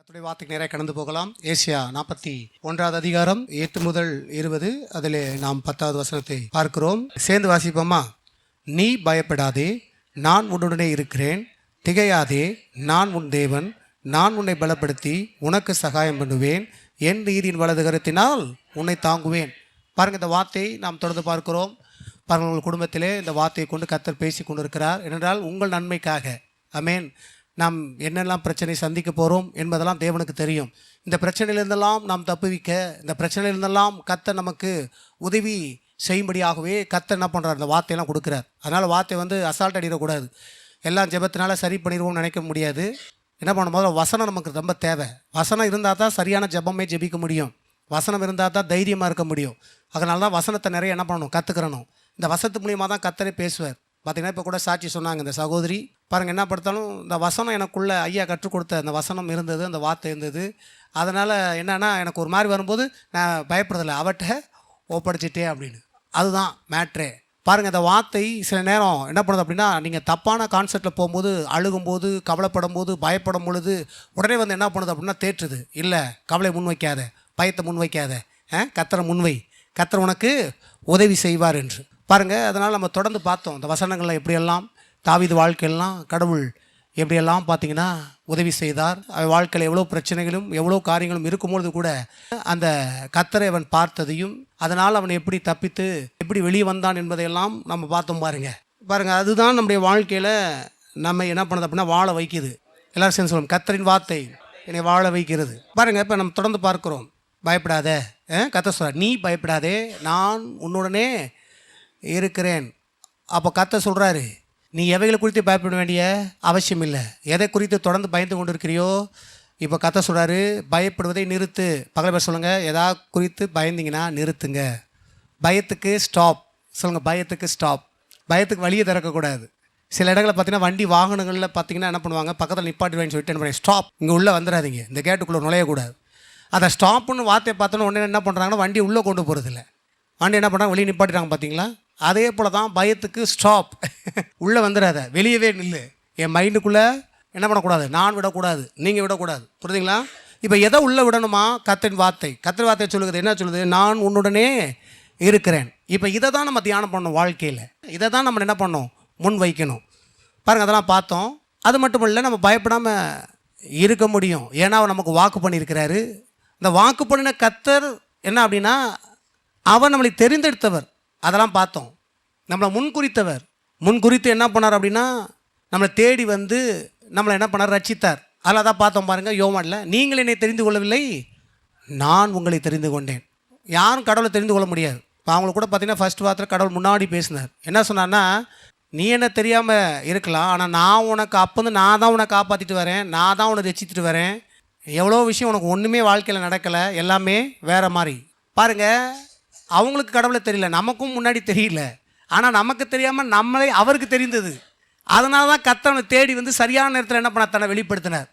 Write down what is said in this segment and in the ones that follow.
கர்த்தருடைய வார்த்தைக்கு நேராக கடந்து போகலாம். ஏசியா 41 அதிகாரம் 8 முதல் 20, அதிலே நாம் 10வது வசனத்தை பார்க்கிறோம். சேர்ந்து வாசிப்போமா? நீ பயப்படாதே, நான் உன்னுடனே இருக்கிறேன். திகையாதே, நான் உன் தேவன். நான் உன்னை பலப்படுத்தி உனக்கு சகாயம் பண்ணுவேன். என் நீதியின் வலது கரத்தினால் உன்னை தாங்குவேன். பாருங்கள், இந்த வார்த்தையை நாம் தொடர்ந்து பார்க்கிறோம். பாருங்கள், உங்கள் குடும்பத்திலே இந்த வார்த்தையை கொண்டு கர்த்தர் பேசி கொண்டிருக்கிறார். ஏனென்றால் உங்கள் நன்மைக்காக. ஆமென். நாம் என்னெல்லாம் பிரச்சனை சந்திக்க போகிறோம் என்பதெல்லாம் தேவனுக்கு தெரியும். இந்த பிரச்சனையிலிருந்தெல்லாம் நாம் தப்புவிக்க, இந்த பிரச்சனையிலிருந்தெல்லாம் கர்த்தர் நமக்கு உதவி செய்யும்படியாகவே கர்த்தர் என்ன பண்ணுறார்? இந்த வார்த்தையெல்லாம் கொடுக்குறார். அதனால் வார்த்தை அசால்ட் அடிடக்கூடாது. எல்லாம் ஜெபத்தினால சரி பண்ணிடுவோம்னு நினைக்க முடியாது. என்ன பண்ண முதல்ல வசனம் நமக்கு ரொம்ப தேவை. வசனம் இருந்தால் தான் சரியான ஜெபமே ஜெபிக்க முடியும். வசனம் இருந்தால் தான் தைரியமாக இருக்க முடியும். அதனால தான் வசனத்தை நிறைய என்ன பண்ணணும்? கற்றுக்கிறணும். இந்த வசனத்து மூலியமாக தான் கர்த்தரே பேசுவார். பார்த்திங்கன்னா இப்போ கூட சாட்சி சொன்னாங்க இந்த சகோதரி. பாருங்கள், என்ன படுத்தாலும் இந்த வசனம் எனக்குள்ளே ஐயா கற்றுக் கொடுத்த அந்த வசனம் இருந்தது, அந்த வார்த்தை இருந்தது. அதனால் என்னென்னா எனக்கு ஒரு மாதிரி வரும்போது நான் பயப்படுறதில்லை, அவட்ட ஒப்படைச்சிட்டேன் அப்படின்னு. அதுதான் மேட்ரே. பாருங்கள், இந்த வார்த்தை சில நேரம் என்ன பண்ணுது அப்படின்னா, நீங்கள் தப்பான கான்செப்டில் போகும்போது, அழுகும்போது, கவலைப்படும் போது, பயப்படும் பொழுது உடனே என்ன பண்ணுது அப்படின்னா தேற்றுது. இல்லை, கவலை முன்வைக்காத, பயத்தை முன்வைக்காத, கர்த்தரை முன்வை, கர்த்தர் உனக்கு உதவி செய்வார் என்று. பாருங்கள், அதனால் நம்ம தொடர்ந்து பார்த்தோம் இந்த வசனங்களில் எப்படியெல்லாம் தாவீது வாழ்க்கையெல்லாம் கடவுள் எப்படியெல்லாம் பார்த்திங்கன்னா உதவி செய்தார். அவன் வாழ்க்கையில் எவ்வளோ பிரச்சனைகளும் எவ்வளோ காரியங்களும் இருக்கும்பொழுது கூட அந்த கர்த்தரை அவன் பார்த்ததையும், அதனால் அவன் எப்படி தப்பித்து எப்படி வெளியே வந்தான் என்பதையெல்லாம் நம்ம பார்த்தோம். பாருங்கள், அதுதான் நம்முடைய வாழ்க்கையில் நம்ம என்ன பண்ணுது அப்படின்னா வாழ வைக்குது. எல்லோரும் சேர்ந்து சொல்லுவோம், கர்த்தரின் வார்த்தை என்னை வாழ வைக்கிறது. பாருங்கள், இப்போ நம்ம தொடர்ந்து பார்க்குறோம். பயப்படாத, கர்த்தர் சொல்கிறார், நீ பயப்படாதே, நான் உன்னுடனே இருக்கிறேன். அப்போ கர்த்தர் சொல்கிறாரு, நீ எவைகளை குறித்து பயப்பட வேண்டிய அவசியம் இல்லை. எதை குறித்து தொடர்ந்து பயந்து கொண்டு இருக்கிறியோ, இப்போ கர்த்தர் சொல்கிறாரு, பயப்படுவதை நிறுத்து. பக்கத்தில் பேர் சொல்லுங்கள், எதா குறித்து பயந்தீங்கன்னா நிறுத்துங்க. பயத்துக்கு ஸ்டாப் சொல்லுங்கள். பயத்துக்கு ஸ்டாப். பயத்துக்கு வழியை திறக்கக்கூடாது. சில இடங்களில் பார்த்தீங்கன்னா வண்டி வாகனங்களில் பார்த்தீங்கன்னா என்ன பண்ணுவாங்க, பக்கத்தில் நிப்பாட்டுவேன்னு சொல்லிட்டு என்ன பண்ணி, ஸ்டாப், இங்கே உள்ளே வந்துடாதீங்க, இந்த கேட்டுக்குள்ளே நுழையக்கூடாது. அதை ஸ்டாப்புன்னு வார்த்தையை பார்த்தோன்னு உடனே என்ன பண்ணுறாங்கன்னா வண்டி உள்ளே கொண்டு போகிறதில்ல. வண்டி என்ன பண்ணுறாங்க, வெளியே நிப்பாட்டிட்டாங்க. பார்த்தீங்களா? அதே போல் தான் பயத்துக்கு ஸ்டாப். உள்ளே வந்துடாத, வெளியவே நில்லு. என் மைண்டுக்குள்ளே என்ன பண்ணக்கூடாது, நான் விடக்கூடாது, நீங்கள் விடக்கூடாது. புரியுதுங்களா? இப்போ எதை உள்ளே விடணுமா? கர்த்தரின் வார்த்தை. கர்த்தர் வார்த்தை சொல்லுகிறது என்ன சொல்லுது? நான் உன்னுடனே இருக்கிறேன். இப்போ இதை தான் நம்ம தியானம் பண்ணணும். வாழ்க்கையில் இதை தான் நம்ம என்ன பண்ணணும், முன் வைக்கணும். பாருங்கள், அதெல்லாம் பார்த்தோம். அது மட்டும் இல்லை, நம்ம பயப்படாமல் இருக்க முடியும். ஏன்னா அவர் நமக்கு வாக்கு பண்ணியிருக்கிறாரு. இந்த வாக்கு பண்ணின கர்த்தர் என்ன அப்படின்னா, அவர் நம்மளை தெரிந்தெடுத்தவர். அதெல்லாம் பார்த்தோம். நம்மளை முன்குறித்தவர். முன்குறித்து என்ன பண்ணார் அப்படின்னா, நம்மளை தேடி நம்மளை என்ன பண்ணார், ரட்சித்தார். அதில் தான் பார்த்தோம். பாருங்கள், யோவானில், நீங்கள் என்னை தெரிந்து கொள்ளவில்லை, நான் உங்களை தெரிந்து கொண்டேன். யாரும் கடவுளை தெரிந்து கொள்ள முடியாது. இப்போ அவங்களுக்கு கூட பார்த்தீங்கன்னா ஃபர்ஸ்ட் வார்த்தை கடவுள் முன்னாடி பேசினார். என்ன சொன்னார்னா, நீ என்ன தெரியாமல் இருக்கலாம், ஆனால் நான் உனக்கு நான் தான் உன்னை காப்பாற்றிட்டு வரேன், நான் தான் உன்னை ரட்சித்துட்டு வரேன். எவ்வளோ விஷயம் உனக்கு ஒன்றுமே வாழ்க்கையில் நடக்கலை, எல்லாமே வேறு மாதிரி. பாருங்கள், அவங்களுக்கு கடவுளை தெரியல, நமக்கும் முன்னாடி தெரியல. ஆனால் நமக்கு தெரியாமல் நம்மளே அவருக்கு தெரிந்தது. அதனால தான் கர்த்தரை தேடி சரியான நேரத்தில் என்ன பண்ண தன்னை வெளிப்படுத்தினார்.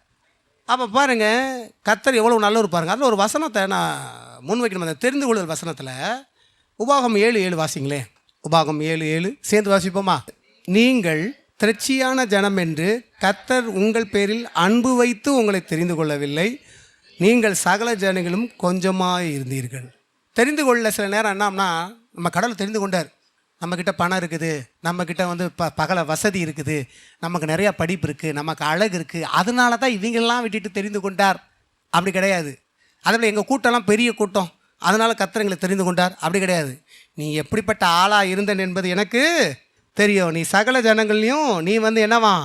அப்போ பாருங்கள், கர்த்தர் எவ்வளோ நல்லவர் பாருங்கள். அதில் ஒரு வசனத்தை நான் முன்வைக்கணும். அந்த தெரிந்து கொள்ளுதல் வசனத்தில் உபாகம் 7:7 வாசிங்களே. உபாகம் 7:7 சேர்ந்து வாசிப்போமா? நீங்கள் திரட்சியான ஜனம் என்று கர்த்தர் உங்கள் பேரில் அன்பு வைத்து உங்களை தெரிந்து கொள்ளவில்லை, நீங்கள் சகல ஜனங்களும் கொஞ்சமாக இருந்தீர்கள். தெரிந்து கொள்ள சில நேரம் என்னன்னா, நம்ம கடவுளை தெரிந்து கொண்டார். நம்மக்கிட்ட பணம் இருக்குது, நம்மக்கிட்ட பகல வசதி இருக்குது, நமக்கு நிறையா படிப்பு இருக்குது, நமக்கு அழகு இருக்குது, அதனால தான் இவங்கெல்லாம் விட்டுட்டு தெரிந்து கொண்டார். அப்படி கிடையாது. அதில் எங்கள் கூட்டம்லாம் பெரிய கூட்டம், அதனால் கர்த்தர் எங்களை தெரிந்து கொண்டார். அப்படி கிடையாது. நீ எப்படிப்பட்ட ஆளாக இருந்தன் என்பது எனக்கு தெரியும். நீ சகல ஜனங்கள்லையும் நீ என்னவா,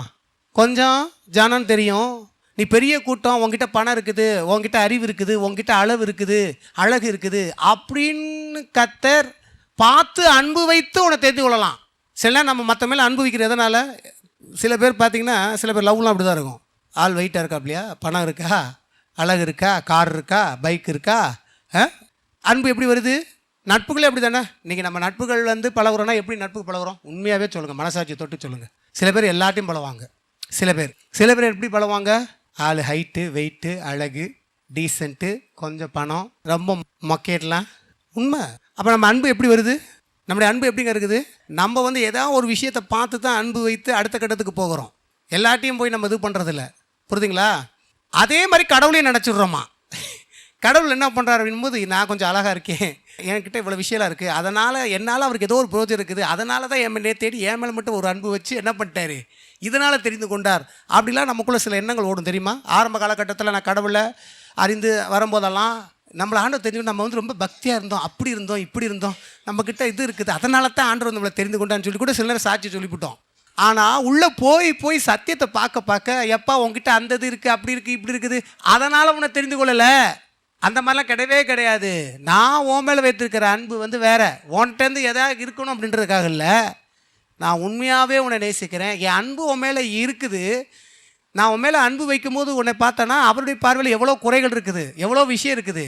கொஞ்சம் ஜனம் தெரியும். நீ பெரிய கூட்டம், உங்ககிட்ட பணம் இருக்குது, உங்ககிட்ட அறிவு இருக்குது, உங்ககிட்ட அளவு இருக்குது, அழகு இருக்குது அப்படின்னு கர்த்தர் பார்த்து அன்பு வைத்து உன்னை தெரிந்து கொள்ளலாம். சில நேரம் நம்ம மற்ற மேலே அன்பு வைக்கிறது எதனால்? சில பேர் பார்த்திங்கன்னா, சில பேர் லவ்லாம் அப்படி தான் இருக்கும். ஆள் வெயிட்டாக இருக்கா, அப்படியா, பணம் இருக்கா, அழகு இருக்கா, கார் இருக்கா, பைக் இருக்கா. அன்பு எப்படி வருது? நட்புகளே அப்படி தானே. இன்றைக்கி நம்ம நட்புகள் பழகுறோன்னா எப்படி நட்புக்கு பழகுறோம்? உண்மையாகவே சொல்லுங்கள், மனசாட்சியை தொட்டு சொல்லுங்கள். சில பேர் எல்லாத்தையும் பழகுவாங்க. சில பேர் எப்படி பழகுவாங்க? ஆள் ஹைட்டு, வெயிட்டு, அழகு, டீசென்ட்டு, கொஞ்சம் பணம், ரொம்ப மொக்கேட்லாம். உண்மை. அப்போ நம்ம அன்பு எப்படி வருது? நம்முடைய அன்பு எப்படிங்க இருக்குது? நம்ம ஏதாவது ஒரு விஷயத்தை பார்த்து தான் அன்பு வைத்து அடுத்த கட்டத்துக்கு போகிறோம். எல்லாத்தையும் போய் நம்ம இது பண்ணுறதில்ல. புரியுதுங்களா? அதே மாதிரி கடவுளையும் நினச்சிடுறோமா. கடவுள் என்ன பண்ணுறாரு அப்படின்போது, நான் கொஞ்சம் அழகாக இருக்கேன், என்கிட்ட இவ்வளோ விஷயம்லாம் இருக்குது, அதனால் என்னால் அவருக்கு ஏதோ ஒரு பிரோஜனம் இருக்குது, அதனால தான் என் மேலே தேடி என் மேலே மட்டும் ஒரு அன்பு வச்சு என்ன பண்ணிட்டாரு, இதனால் தெரிந்து கொண்டார். அப்படிலாம் நமக்குள்ளே சில எண்ணங்கள் ஓடும் தெரியுமா. ஆரம்ப காலகட்டத்தில் நான் கடவுளை அறிந்து வரும்போதெல்லாம் நம்மளை ஆண்டவர் தெரிஞ்சு நம்ம வந்து ரொம்ப பக்தியாக இருந்தோம், அப்படி இருந்தோம், இப்படி இருந்தோம், நம்மக்கிட்ட இது இருக்குது, அதனால தான் ஆண்டவர் நம்மளை தெரிந்து கொண்டான்னு சொல்லி கூட சில நேரம் சாட்சி சொல்லிவிட்டோம். ஆனால் உள்ளே போய் சத்தியத்தை பார்க்க எப்பா உங்ககிட்ட அந்த இது இருக்குது, அப்படி இருக்குது, இப்படி இருக்குது, அதனால் உன்னை தெரிந்து கொள்ளலை, அந்த மாதிரிலாம் கிடையவே கிடையாது. நான் உன் மேலே வைத்திருக்கிற அன்பு வந்து வேறு, உன்கிட்டேருந்து எதாவது இருக்கணும் அப்படின்றதுக்காக இல்லை, நான் உண்மையாகவே உன்னை நேசிக்கிறேன், என் அன்பு உன் மேலே இருக்குது. நான் உன் மேலே அன்பு வைக்கும்போது உன்னை பார்த்தேன்னா அவருடைய பார்வையில் எவ்வளோ குறைகள் இருக்குது, எவ்வளோ விஷயம் இருக்குது.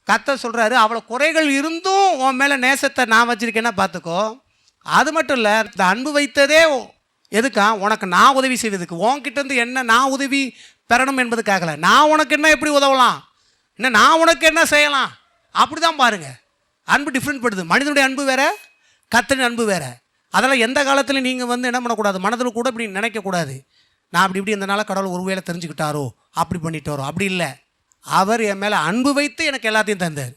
கர்த்தர் சொல்கிறாரு, அவ்வளோ குறைகள் இருந்தும் உன் மேலே நேசத்தை நான் வச்சுருக்கேன்னா பார்த்துக்கோ. அது மட்டும் இல்லை, இந்த அன்பு வைத்ததே எதுக்கா, உனக்கு நான் உதவி செய்வதுக்கு, உன்கிட்டேருந்து என்ன நான் உதவி பெறணும் என்பதுக்காகல, நான் உனக்கு என்ன எப்படி உதவலாம், என்ன நான் உனக்கு என்ன செய்யலாம், அப்படி தான் பாருங்கள். அன்பு டிஃப்ரெண்ட் படுது. மனிதனுடைய அன்பு வேறு, கர்த்தரின் அன்பு வேறு. அதெல்லாம் எந்த காலத்துலையும் நீங்கள் வந்து என்ன பண்ணக்கூடாது, மனதில் கூட இப்படி நினைக்கக்கூடாது, நான் இப்படி இந்த நாளாக கடவுள் ஒரு வேளை தெரிஞ்சுக்கிட்டாரோ, அப்படி பண்ணிட்டாரோ, அப்படி இல்லை. அவர் என் மேலே அன்பு வைத்து எனக்கு எல்லாத்தையும் தந்தார்.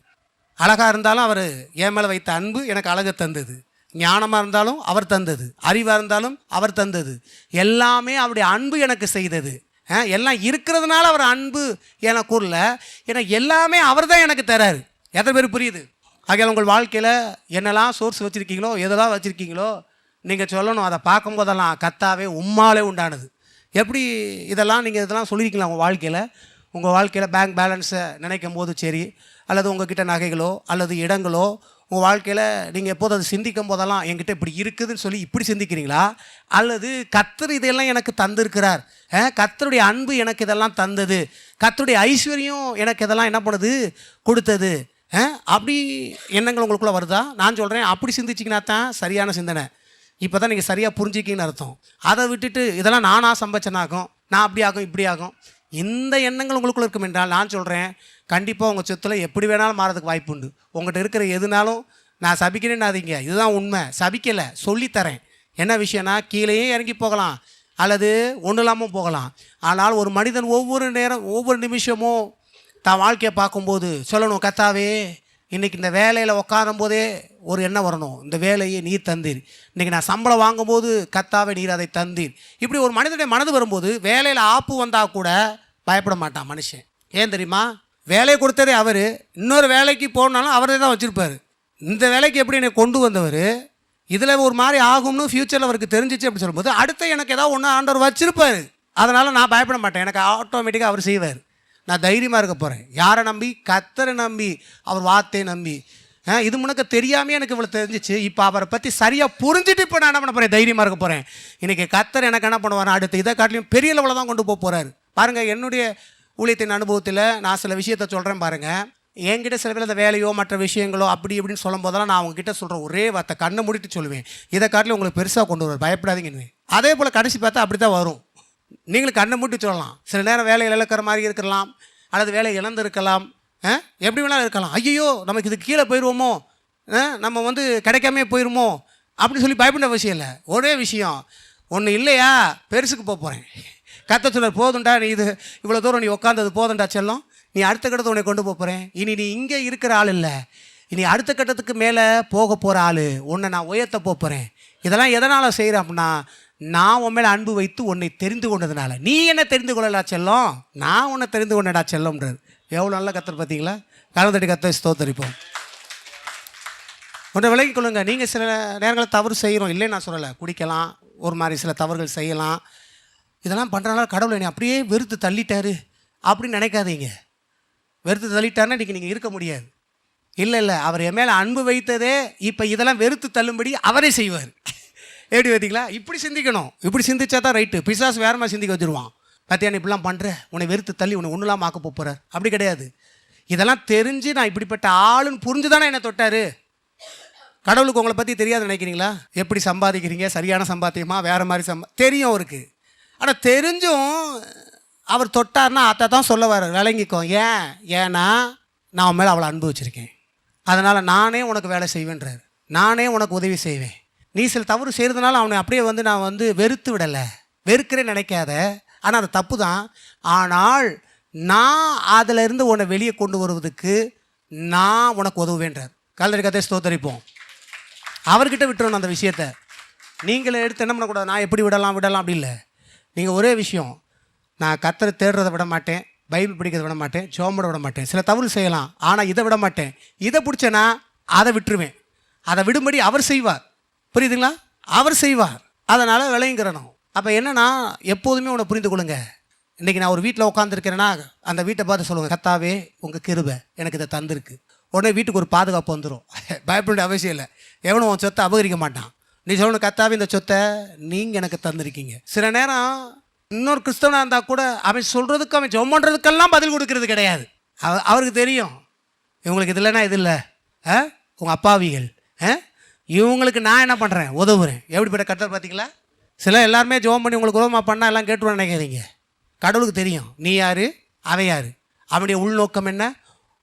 அழகாக இருந்தாலும் அவர் என் மேலே வைத்த அன்பு எனக்கு அழகை தந்தது, ஞானமாக இருந்தாலும் அவர் தந்தது, அறிவாக இருந்தாலும் அவர் தந்தது, எல்லாமே அவருடைய அன்பு எனக்கு செய்தது. எல்லாம் இருக்கிறதுனால அவர் அன்பு எனக்கு கூறல, ஏன்னா எல்லாமே அவர் தான் எனக்கு தராரு. எத்தனை பேர் புரியுது? ஆகையால் உங்கள் வாழ்க்கையில் என்னெல்லாம் சோர்ஸ் வச்சுருக்கீங்களோ, எதெல்லாம் வச்சுருக்கீங்களோ, நீங்கள் சொல்லணும், அதை பார்க்கும்போதெல்லாம் கர்த்தாவே உம்மாலே உண்டானது. எப்படி இதெல்லாம் நீங்கள் இதெல்லாம் சொல்லியிருக்கீங்களா உங்கள் வாழ்க்கையில்? உங்கள் வாழ்க்கையில் பேங்க் பேலன்ஸை நினைக்கும் போது சரி, அல்லது உங்கள்கிட்ட நகைகளோ அல்லது இடங்களோ, உங்கள் வாழ்க்கையில் நீங்கள் எப்போது அது சிந்திக்கும் போதெல்லாம் என்கிட்ட இப்படி இருக்குதுன்னு சொல்லி இப்படி சிந்திக்கிறீங்களா, அல்லது கர்த்தர் இதெல்லாம் எனக்கு தந்திருக்கிறார், கர்த்தருடைய அன்பு எனக்கு இதெல்லாம் தந்தது, கர்த்தருடைய ஐஸ்வர்யம் எனக்கு இதெல்லாம் என்ன பண்ணுது, கொடுத்தது, அப்படி எண்ணங்கள் உங்களுக்குள்ளே வருதா? நான் சொல்கிறேன், அப்படி சிந்திச்சிங்கன்னா தான் சரியான சிந்தனை. இப்போ தான் நீங்கள் சரியாக புரிஞ்சிக்கின்னு அர்த்தம். அதை விட்டுட்டு இதெல்லாம் நானாக சம்பச்சனாகும், நான் அப்படி ஆகும் இப்படி ஆகும், இந்த எண்ணங்கள் உங்களுக்குள்ள இருக்கும் என்றால் நான் சொல்கிறேன், கண்டிப்பாக உங்கள் சொத்தில் எப்படி வேணாலும் மாறதுக்கு வாய்ப்பு உண்டு. உங்கள்கிட்ட இருக்கிற எதுனாலும் நான் சபிக்கிறேன்னாதீங்க, இதுதான் உண்மை, சபிக்கலை, சொல்லித்தரேன். என்ன விஷயம்னா, கீழேயே இறங்கி போகலாம் அல்லது ஒன்றும் இல்லாமல் போகலாம். ஆனால் ஒரு மனிதன் ஒவ்வொரு நேரம் ஒவ்வொரு நிமிஷமும் தான் வாழ்க்கையை பார்க்கும்போது சொல்லணும், கர்த்தாவே இன்றைக்கி இந்த வேலையில் உட்காரும் போதே ஒரு எண்ணம் வரணும், இந்த வேலையை நீர் தந்தீர், இன்றைக்கி நான் சம்பளம் வாங்கும்போது கர்த்தாவே நீர் அதை தந்தீர். இப்படி ஒரு மனிதனுடைய மனது வரும்போது வேலையில் ஆப்பு வந்தால் கூட பயப்பட மாட்டான் மனுஷன். ஏன் தெரியுமா? வேலையை கொடுத்ததே அவர், இன்னொரு வேலைக்கு போனாலும் அவரே தான் வச்சுருப்பார். இந்த வேலைக்கு எப்படி என்னை கொண்டு வந்தவர், இதில் ஒரு மாதிரி ஆகும்னு ஃப்யூச்சரில் அவருக்கு தெரிஞ்சிச்சு அப்படி சொல்லும்போது அடுத்த எனக்கு ஏதாவது ஒன்று ஆண்டவர் வச்சுருப்பார். அதனால் நான் பயப்பட மாட்டேன், எனக்கு ஆட்டோமேட்டிக்காக அவர் செய்வார். நான் தைரியமாக இருக்க போகிறேன். யாரை நம்பி? கர்த்தரை நம்பி, அவர் வார்த்தையை நம்பி. இது முன்னக்க தெரியாமே எனக்கு இவ்வளோ தெரிஞ்சிச்சு, இப்போ அவரை பற்றி சரியாக புரிஞ்சுட்டு இப்போ நான் என்ன பண்ண போகிறேன், தைரியமாக இருக்க போகிறேன். இன்றைக்கி கர்த்தர் எனக்கு என்ன பண்ணுவார், அடுத்து இதை காட்டிலையும் பெரிய லெவலில் தான் கொண்டு போக போகிறாரு. பாருங்கள், என்னுடைய ஊழியத்தின் அனுபவத்தில் நான் சில விஷயத்தை சொல்கிறேன் பாருங்கள். என்கிட்ட சில பேர் அந்த வேலையோ மற்ற விஷயங்களோ அப்படி இப்படின்னு சொல்லும் போதெல்லாம் நான் அவங்ககிட்ட சொல்கிற ஒரே வார்த்தை, கண்ணை மூடிட்டு சொல்லுவேன், இதை காட்டிலும் உங்களுக்கு பெருசாக கொண்டு வருவார், பயப்படாதீங்கன்னு. அதே போல் கடைசி பார்த்தா அப்படி தான் வரும். நீங்களும் கண்ணை மூட்டி சொல்லலாம். சில நேரம் வேலையில் இழக்கிற மாதிரி இருக்கலாம், அல்லது வேலை இழந்திருக்கலாம், எப்படி வேணாலும் இருக்கலாம். ஐயோ நமக்கு இது கீழே போயிடுவோமோ, நம்ம வந்து கிடைக்காமே போயிடுமோ அப்படின்னு சொல்லி பயப்பட விஷயம் இல்லை. ஒரே விஷயம் ஒன்று இல்லையா, பெருசுக்கு போக போகிறேன். கர்த்தர் சொல்றார், போதுண்டா நீ இது இவ்வளோ தூரம் நீ உட்காந்தது போதுண்டா செல்லம், நீ அடுத்த கட்டத்தை உன்னை கொண்டு போக போகிறேன். இனி நீ இங்கே இருக்கிற ஆள் இல்லை, இனி அடுத்த கட்டத்துக்கு மேலே போக போகிற ஆள், உன்னை நான் உயர்த்த போகிறேன். இதெல்லாம் எதனால் செய்கிறேன் அப்படின்னா, நான் உன் மேலே அன்பு வைத்து உன்னை தெரிந்து கொண்டதுனால. நீ என்ன தெரிந்து கொள்ளலா செல்லம், நான் உன்னை தெரிந்து கொண்டடா செல்லம்ன்றார். எவ்வளோ நல்ல கர்த்தர் பார்த்தீங்களா? கலந்தடி கர்த்தரை ஸ்தோத்தரிப்போம். ஒன்றை விலகிக் கொள்ளுங்க. நீங்கள் சில நேரங்களில் தவறு செய்கிறோம், இல்லைன்னு நான் சொல்லலை, குடிக்கலாம், ஒரு மாதிரி சில தவறுகள் செய்யலாம். இதெல்லாம் பண்ணுறதுனால கடவுளை என்னை அப்படியே வெறுத்து தள்ளிட்டாரு அப்படின்னு நினைக்காதீங்க. வெறுத்து தள்ளிட்டாருன்னா இன்றைக்கி நீங்கள் இருக்க முடியாது. இல்லை, அவர் என் மேலே அன்பு வைத்ததே இப்போ இதெல்லாம் வெறுத்து தள்ளும்படி அவரே செய்வார். எப்படி பார்த்தீங்களா? இப்படி சிந்திக்கணும். இப்படி சிந்திச்சா தான் ரைட்டு. பிசாசு வேறு மாதிரி சிந்திக்க வச்சுருவான். பார்த்தியா நீ இப்படிலாம் பண்ணுற, உன்னை வெறுத்து தள்ளி உன்னை ஒன்றும் இல்லாமல் ஆக்க போகிறார். அப்படி கிடையாது. இதெல்லாம் தெரிஞ்சு நான் இப்படிப்பட்ட ஆளுன்னு புரிஞ்சு தானே என்னை தொட்டார். கடவுளுக்கு உங்களை பற்றி தெரியாது நினைக்கிறீங்களா? எப்படி சம்பாதிக்கிறீங்க, சரியான சம்பாத்தியமா வேறு மாதிரி தெரியும் அவருக்கு. ஆனால் தெரிஞ்சும் அவர் தொட்டார்னா அதை தான் சொல்ல வர, விளங்கிக்கோ. ஏன்னா நான் அவன் மேலே அவ்வளோ அன்பு வச்சுருக்கேன், அதனால் நானே உனக்கு வேலை செய்வேன்றார், நானே உனக்கு உதவி செய்வேன். நீ சில தவறு செய்கிறதுனால அவனை அப்படியே வந்து நான் வந்து வெறுத்து விடலை, வெறுக்கிறேன்னு நினைக்காத. ஆனால் அது தப்பு தான். ஆனால் நான் அதில் இருந்து உன்னை வெளியே கொண்டு வருவதுக்கு நான் உனக்கு உதவுவேன்றார். கல்லறி கதை ஸ்தோத்தரிப்போம். அவர்கிட்ட விட்டுறணும் அந்த விஷயத்தை. நீங்களே எடுத்து என்ன பண்ணக்கூடாது, நான் எப்படி விடலாம் அப்படி இல்லை. நீங்கள் ஒரே விஷயம், நான் கர்த்தரை தேடுறதை விட மாட்டேன், பைபிள் படிக்கிறத விட மாட்டேன், ஜோமட விட மாட்டேன். சில தவறு செய்யலாம், ஆனால் இதை விட மாட்டேன். இதை பிடிச்சேன்னா அதை விட்டுருவேன். அதை விடும்படி அவர் செய்வார். புரியுதுங்களா? அவர் செய்வார். அதனால் விளையுங்கிறணும். அப்போ என்னன்னா, எப்போதுமே உன்னை புரிந்து கொள்ளுங்க. இன்றைக்கி நான் ஒரு வீட்டில் உட்காந்துருக்கிறேன்னா அந்த வீட்டை பார்த்து சொல்லுங்கள், கர்த்தாவே உங்கள் கிருபை எனக்கு இதை தந்திருக்கு. உடனே வீட்டுக்கு ஒரு பாதுகாப்பு வந்துடும். பயப்பட அவசியம் இல்லை. எவனும் உன் சொத்தை அபகரிக்க மாட்டான். நீ சொல்லணும், கர்த்தாவே இந்த சொத்தை நீங்கள் எனக்கு தந்திருக்கீங்க. சில நேரம் இன்னொரு கிறிஸ்தவனாக இருந்தால் கூட அவன் சொல்கிறதுக்கு, அவன் ஜெபம் பண்ணுறதுக்கெல்லாம் பதில் கொடுக்கறது கிடையாது. அவருக்கு தெரியும், இவங்களுக்கு இது இல்லைன்னா இது இல்லை, உங்கள் அப்பாவிகள், இவங்களுக்கு நான் என்ன பண்ணுறேன், உதவுறேன். எப்படிப்பட்ட கர்த்தர் பார்த்தீங்களா? சில எல்லாருமே ஜெபம் பண்ணி உங்களுக்கு உதவமாக பண்ணால் எல்லாம் கேட்டுருவேன் நினைக்கிறீங்க. கடவுளுக்கு தெரியும் நீ யார், அவன் யார், அவனுடைய உள்நோக்கம் என்ன,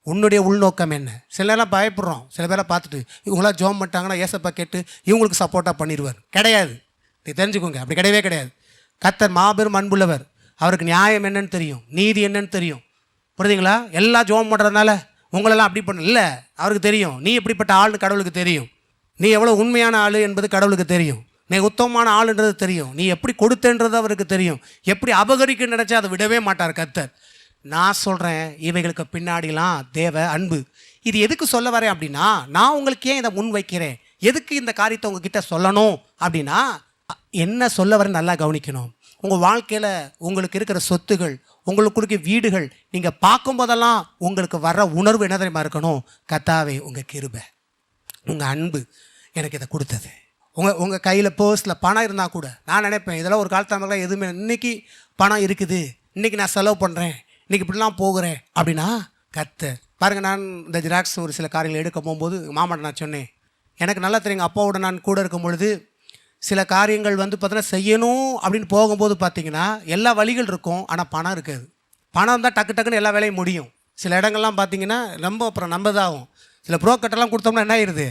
உன்னுடைய உள்நோக்கம் என்ன. சிலரெல்லாம் பயப்படுறோம். சில பேரை பார்த்துட்டு இவங்களாம் ஜெபம் பண்ணிட்டாங்கன்னா ஏசப்பா கேட்டு இவங்களுக்கு சப்போர்ட்டாக பண்ணிடுவார். கிடையாது. நீ தெரிஞ்சுக்கோங்க, அப்படி கிடையவே கிடையாது. கர்த்தர் மாபெரும் அன்புள்ளவர். அவருக்கு நியாயம் என்னன்னு தெரியும், நீதி என்னன்னு தெரியும். புரியுதுங்களா? எல்லாம் ஜெபம் பண்ணுறதுனால உங்களெல்லாம் அப்படி பண்ண இல்லை. அவருக்கு தெரியும் நீ எப்படிப்பட்ட ஆள்னு கடவுளுக்கு தெரியும். நீ எவ்வளோ உண்மையான ஆள் என்பது கடவுளுக்கு தெரியும். நீ உத்தமமான ஆளுன்றது தெரியும். நீ எப்படி கொடுத்தன்றது அவருக்கு தெரியும். எப்படி அபகரிக்க நினச்சா அதை விடவே மாட்டார் கர்த்தர். நான் சொல்கிறேன், இவைகளுக்கு பின்னாடிலாம் தேவ அன்பு. இது எதுக்கு சொல்ல வரேன் அப்படின்னா, நான் உங்களுக்கு ஏன் இதை முன் வைக்கிறேன், எதுக்கு இந்த காரியத்தை உங்ககிட்ட சொல்லணும் அப்படின்னா, என்ன சொல்ல வரேன் நல்லா கவனிக்கணும். உங்கள் வாழ்க்கையில் உங்களுக்கு இருக்கிற சொத்துகள், உங்களுக்கு கொடுக்க வீடுகள், நீங்கள் பார்க்கும்போதெல்லாம் உங்களுக்கு வர உணர்வு என்ன தெரியுமா இருக்கணும், கர்த்தாவே உங்கள் கிருபை, உங்கள் அன்பு எனக்கு இதை கொடுத்தது. உங்கள் கையில் பர்ஸில் பணம் இருந்தால் கூட நான் நினைப்பேன், இதெல்லாம் ஒரு காலத்து நம்மளாம் எதுவுமே, இன்றைக்கி பணம் இருக்குது, இன்றைக்கி நான் செலவு பண்ணுறேன், இன்றைக்கி இப்படிலாம் போகிறேன் அப்படின்னா கர்த்தர். பாருங்கள், நான் இந்த ஜெராக்ஸ் ஒரு சில காரியங்கள் எடுக்க போகும்போது மாமாட்ட நான் சொன்னேன், எனக்கு நல்லா தெரியுங்க, அப்பாவோட நான் கூட இருக்கும் பொழுது சில காரியங்கள் பார்த்தீங்கன்னா செய்யணும் அப்படின்னு போகும்போது பார்த்தீங்கன்னா எல்லா வழிகள் இருக்கும், ஆனால் பணம் இருக்காது. பணம் இருந்தால் டக்கு டக்குன்னு எல்லா வேலையும் முடியும். சில இடங்கள்லாம் பார்த்தீங்கன்னா ரொம்ப அப்புறம் நம்பதாகும். சில புரோக்கர்ட்டெல்லாம் கொடுத்தோம்னா என்ன ஆயிடுது,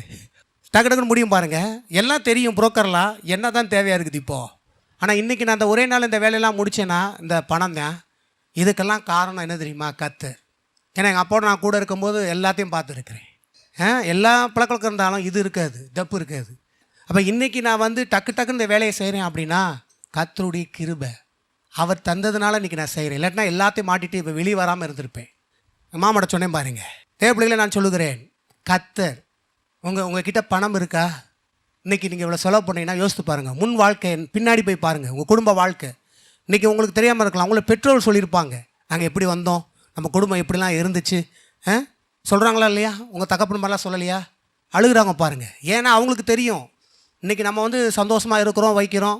டக்கு டக்குன்னு முடியும். பாருங்கள், எல்லாம் தெரியும் புரோக்கர்லாம் என்ன தான் தேவையாக இருக்குது இப்போது. ஆனால் இன்றைக்கி நான் இந்த ஒரே நாள் இந்த வேலையெல்லாம் முடித்தேன்னா இந்த பணம் தான். இதுக்கெல்லாம் காரணம் என்ன தெரியுமா, கர்த்தர். ஏன்னா எங்கள் அப்பாவோட நான் கூட இருக்கும்போது எல்லாத்தையும் பார்த்துருக்குறேன். எல்லா பழக்கம் இருந்தாலும் இது இருக்காது, டப்பு இருக்காது. அப்போ இன்றைக்கி நான் டக்கு டக்குன்னு இந்த வேலையை செய்கிறேன் அப்படின்னா கர்த்தருடைய கிருபை, அவர் தந்ததுனால இன்றைக்கி நான் செய்கிறேன். இல்லாட்டினா எல்லாத்தையும் மாட்டிட்டு இப்போ வெளியே வராமல் இருந்திருப்பேன். மாமாட்ட சொன்னேன் பாருங்கள், பிள்ளைகளை நான் சொல்லுகிறேன், கர்த்தர் உங்ககிட்ட பணம் இருக்கா, இன்றைக்கி நீங்கள் இவ்வளோ செலவு பண்ணிங்கன்னா யோசித்து பாருங்கள். முன் வாழ்க்கை பின்னாடி போய் பாருங்கள், உங்கள் குடும்ப வாழ்க்கை. இன்றைக்கி உங்களுக்கு தெரியாமல் இருக்கலாம், உங்களை பெற்றோர் சொல்லியிருப்பாங்க, நாங்கள் எப்படி வந்தோம், நம்ம குடும்பம் எப்படிலாம் இருந்துச்சு, சொல்கிறாங்களா இல்லையா? உங்கள் தகப்பன் மாதிரிலாம் சொல்லலையா? அழுகுறாங்க பாருங்கள். ஏன்னா அவங்களுக்கு தெரியும் இன்றைக்கி நம்ம சந்தோஷமாக இருக்கிறோம் வைக்கிறோம்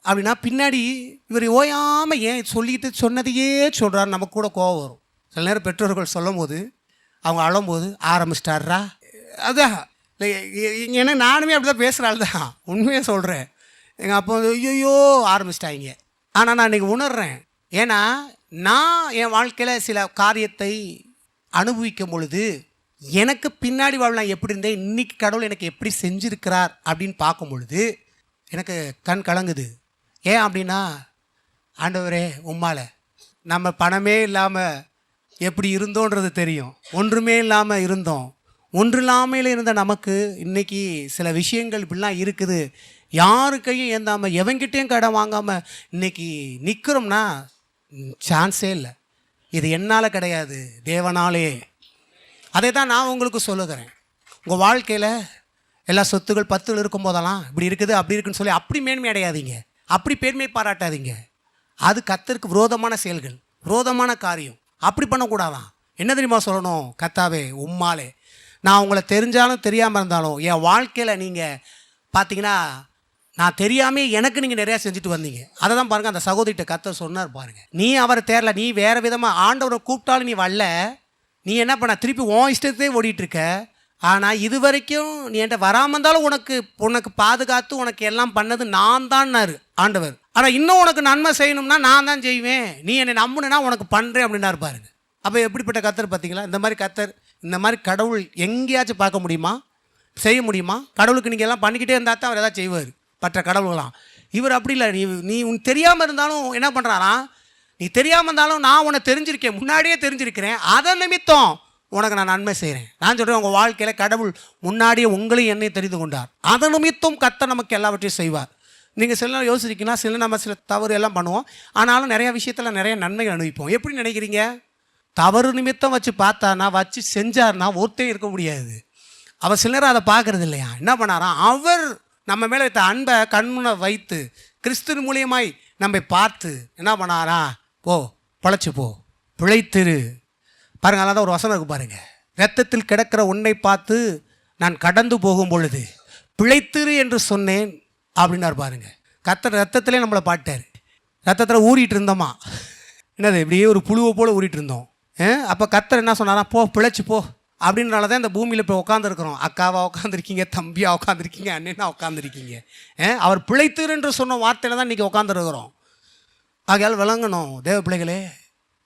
அப்படின்னா பின்னாடி இவர் ஓயாமல் ஏன் சொல்லிட்டு சொன்னதையே சொல்கிறாரு, நமக்கு கூட கோவம் வரும். சில நேரம் பெற்றோர்கள் சொல்லும் போது அவங்க அழும்போது ஆரம்பிச்சிட்டாரா, அதான் ஏன்னா நானுமே அப்படி தான் பேசுகிறாள் தான், உண்மையாக சொல்கிறேன். எங்கள் அப்பா ஐயோ ஆரம்பிச்சிட்டாங்க. ஆனால் நான் இன்றைக்கி உணர்கிறேன், ஏன்னா நான் என் வாழ்க்கையில் சில காரியத்தை அனுபவிக்கும் பொழுது எனக்கு பின்னாடி வாழ்நாள் எப்படி இருந்தேன், இன்றைக்கி கடவுள் எனக்கு எப்படி செஞ்சுருக்கிறார் அப்படின்னு பார்க்கும் பொழுது எனக்கு கண் கலங்குது. ஏன் அப்படின்னா, ஆண்டவரே உம்மால் நம்ம பணமே இல்லாமல் எப்படி இருந்தோன்றது தெரியும், ஒன்றுமே இல்லாமல் இருந்தோம், ஒன்று இல்லாமல் இருந்த நமக்கு இன்றைக்கி சில விஷயங்கள் இப்படிலாம் இருக்குது. யாரு கையும் ஏந்தாமல் எவங்கிட்டையும் கடன் வாங்காமல் இன்றைக்கி நிற்கிறோம்னா சான்ஸே இல்லை. இது என்னால் கிடையாது, தேவனாலே. அதை தான் நான் உங்களுக்கு சொல்லுகிறேன். உங்கள் வாழ்க்கையில் எல்லா சொத்துகள் 10 இருக்கும் போதெல்லாம் இப்படி இருக்குது அப்படி இருக்குன்னு சொல்லி அப்படி மேன்மை அடையாதீங்க, அப்படி பெருமை பாராட்டாதீங்க. அது கர்த்தருக்கு விரோதமான செயல்கள், விரோதமான காரியம். அப்படி பண்ணக்கூடாதான். என்ன தெரியுமா சொல்லணும், கர்த்தாவே உம்மாலே நான் உங்களை தெரிஞ்சாலும் தெரியாமல் இருந்தாலும் என் வாழ்க்கையில் நீங்கள் பார்த்தீங்கன்னா நான் தெரியாமே எனக்கு நீங்கள் நிறையா செஞ்சுட்டு வந்தீங்க. அதை தான் பாருங்கள் அந்த சகோதரிகிட்ட கர்த்தர் சொன்னார் பாருங்கள். நீ அவரை தேரல, நீ வேறு விதமாக ஆண்டவரை கூப்பிட்டாலும் நீ வரல, நீ என்ன பண்ண திருப்பி உன் இஷ்டத்தையே ஓடிட்டுருக்க. ஆனால் இது வரைக்கும் நீ என்கிட்ட வராமல் இருந்தாலும் உனக்கு பாதுகாத்து உனக்கு எல்லாம் பண்ணது நான் தான்னாரு ஆண்டவர். ஆனால் இன்னும் உனக்கு நன்மை செய்யணும்னா நான் தான் செய்வேன், நீ என்னை நம்புனா உனக்கு பண்ணுறேன் அப்படின்னாரு பாருங்க. அப்போ எப்படிப்பட்ட கர்த்தர் பார்த்தீங்களா? இந்த மாதிரி கர்த்தர், இந்த மாதிரி கடவுள் எங்கேயாச்சும் பார்க்க முடியுமா, செய்ய முடியுமா? கடவுளுக்கு நீங்கள் எல்லாம் பண்ணிக்கிட்டே இருந்தால் தான் அவர் எதாவது செய்வார், மற்ற கடவுள்களாம். இவர் அப்படி இல்லை. நீ தெரியாமல் இருந்தாலும் என்ன பண்ணுறாராம், நீ தெரியாமல் இருந்தாலும் நான் உன்னை தெரிஞ்சிருக்கேன், முன்னாடியே தெரிஞ்சிருக்கிறேன், அதன் நிமித்தம் உனக்கு நான் நன்மை செய்கிறேன். நான் சொல்கிறேன், உங்கள் வாழ்க்கையில் கடவுள் முன்னாடியே உங்களையும் என்னை தெரிந்து கொண்டார், அதன் நிமித்தம் கர்த்தர் நமக்கு எல்லாவற்றையும் செய்வார். நீங்கள் சில நேரம் யோசிச்சிருக்கீங்கன்னா, நம்ம சில தவறு எல்லாம் பண்ணுவோம், ஆனாலும் நிறைய விஷயத்தில் நிறைய நன்மைகள் அனுபவிப்போம். எப்படி நினைக்கிறீங்க? தவறு நிமித்தம் வச்சு பார்த்தானா, வச்சு செஞ்சார்னா ஒருத்தே இருக்க முடியாது. அவர் சில நேரம் அதை பார்க்கறது இல்லையா? என்ன பண்ணாராம், அவர் நம்ம மேலே வைத்த அன்பை கண்முனை வைத்து கிறிஸ்து மூலியமாய் நம்மை பார்த்து என்ன பண்ணாரா, போ பழைச்சு போ, பிழைத்திரு. பாருங்க, அதான் ஒரு வசனம் இருக்கு பாருங்க, இரத்தத்தில் கிடக்கிற உன்னை பார்த்து நான் கடந்து போகும் பொழுது பிழைத்திரு என்று சொன்னேன் அப்படின்னார். பாருங்க, கர்த்தர் ரத்தத்திலே நம்மளை பாட்டார். ரத்தத்தில் ஊறிட்டு இருந்தோமா, என்னது இப்படியே ஒரு புழுவை போல் ஊறிட்டு இருந்தோம். அப்போ கர்த்தர் என்ன சொன்னாரா, போ பிழைச்சி போ. அப்படின்னால தான் இந்த பூமியில் இப்போ உட்காந்துருக்குறோம். அக்காவாக உட்காந்துருக்கீங்க, தம்பியாக உட்காந்துருக்கீங்க, அண்ணனா உட்காந்துருக்கீங்க. அவர் பிழைத்திரு என்று சொன்ன வார்த்தையில் தான் இன்றைக்கி உட்காந்துருக்குறோம். ஆகையால் விளங்கணும் தேவ பிள்ளைகளே,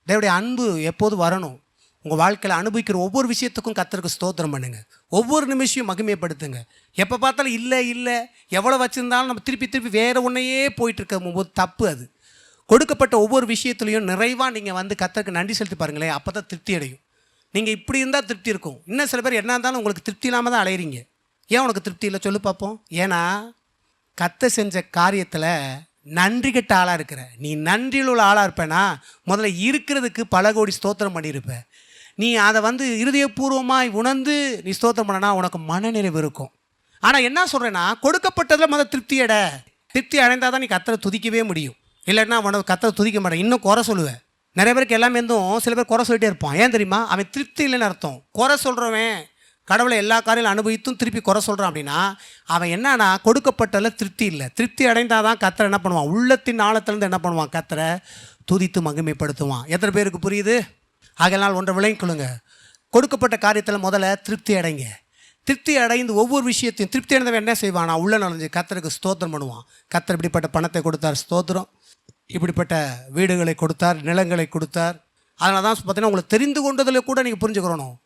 தேவடைய அன்பு எப்போது வரணும். உங்கள் வாழ்க்கையில் அனுபவிக்கிற ஒவ்வொரு விஷயத்துக்கும் கர்த்தருக்கு ஸ்தோத்திரம் பண்ணுங்க, ஒவ்வொரு நிமிஷம் மகிமைப்படுத்துங்க. எப்போ பார்த்தாலும் இல்லை இல்லை எவ்வளோ வச்சுருந்தாலும் நம்ம திருப்பி வேறு ஒன்றையே போயிட்டுருக்க போது தப்பு. அது கொடுக்கப்பட்ட ஒவ்வொரு விஷயத்துலையும் நிறைவாக நீங்கள் வந்து கர்த்தருக்கு நன்றி செலுத்தி பாருங்களேன், அப்போ தான் திருப்தி அடையும். நீங்கள் இப்படி இருந்தால் திருப்தி இருக்கும். இன்னும் சில பேர் என்ன இருந்தாலும் உங்களுக்கு திருப்தி இல்லாமல் தான் அலையிறீங்க. ஏன் உனக்கு திருப்தி இல்லை சொல்லு பார்ப்போம். ஏன்னா கர்த்தர் செஞ்ச காரியத்தில் நன்றி கெட்ட ஆளாக இருக்கிற. நீ நன்றியில் உள்ள ஆளாக இருப்பேனா, முதல்ல இருக்கிறதுக்கு பல கோடி ஸ்தோத்திரம் பண்ணியிருப்ப. நீ அதை வந்து இருதயபூர்வமாய் உணர்ந்து நீ ஸ்தோத்திரம் பண்ணனா உனக்கு மனநிறைவு இருக்கும். ஆனால் என்ன சொல்கிறேன்னா, கொடுக்கப்பட்டதில் முதல்ல திருப்தி அடைந்தால் தான் நீ கர்த்தரை துதிக்கவே முடியும். இல்லைன்னா உனக்கு கர்த்தரை துதிக்க மாட்டேன், இன்னும் குறை சொல்லுவேன். நிறைய பேருக்கு எல்லாமே இருந்தும் சில பேர் குறை சொல்லிட்டே இருப்பான். ஏன் தெரியுமா? அவன் திருப்தி இல்லைன்னு அர்த்தம். குறை சொல்கிறவன் கடவுளை எல்லா காரியம் அனுபவித்தும் திருப்பி குறை சொல்கிறான் அப்படின்னா அவன் என்னன்னா கொடுக்கப்பட்டதில் திருப்தி இல்லை. திருப்தி அடைந்தால் தான் கர்த்தரை என்ன பண்ணுவான், உள்ளத்தின் ஆழத்துலேருந்து என்ன பண்ணுவான், கர்த்தரை துதித்து மகிமைப்படுத்துவான். எத்தனை பேருக்கு புரியுது? ஆகையினால் ஒன்றை விளங்கிக் கொள்ளுங்க, கொடுக்கப்பட்ட காரியத்தில் முதல்ல திருப்தி அடைங்க. திருப்தி அடைந்து ஒவ்வொரு விஷயத்தையும் திருப்தி அடைந்தவன் என்ன செய்வானா, உள்ள நுழைஞ்சு கர்த்தருக்கு ஸ்தோத்திரம் பண்ணுவான். கர்த்தர் இப்படிப்பட்ட பணத்தை கொடுத்தார், ஸ்தோத்திரம். இப்படிப்பட்ட வீடுகளை கொடுத்தார், நிலங்களை கொடுத்தார். அதனால தான் பார்த்தீங்கன்னா உங்களை தெரிந்து கொண்டதில் கூட நீங்கள் புரிஞ்சுக்கிறணும்.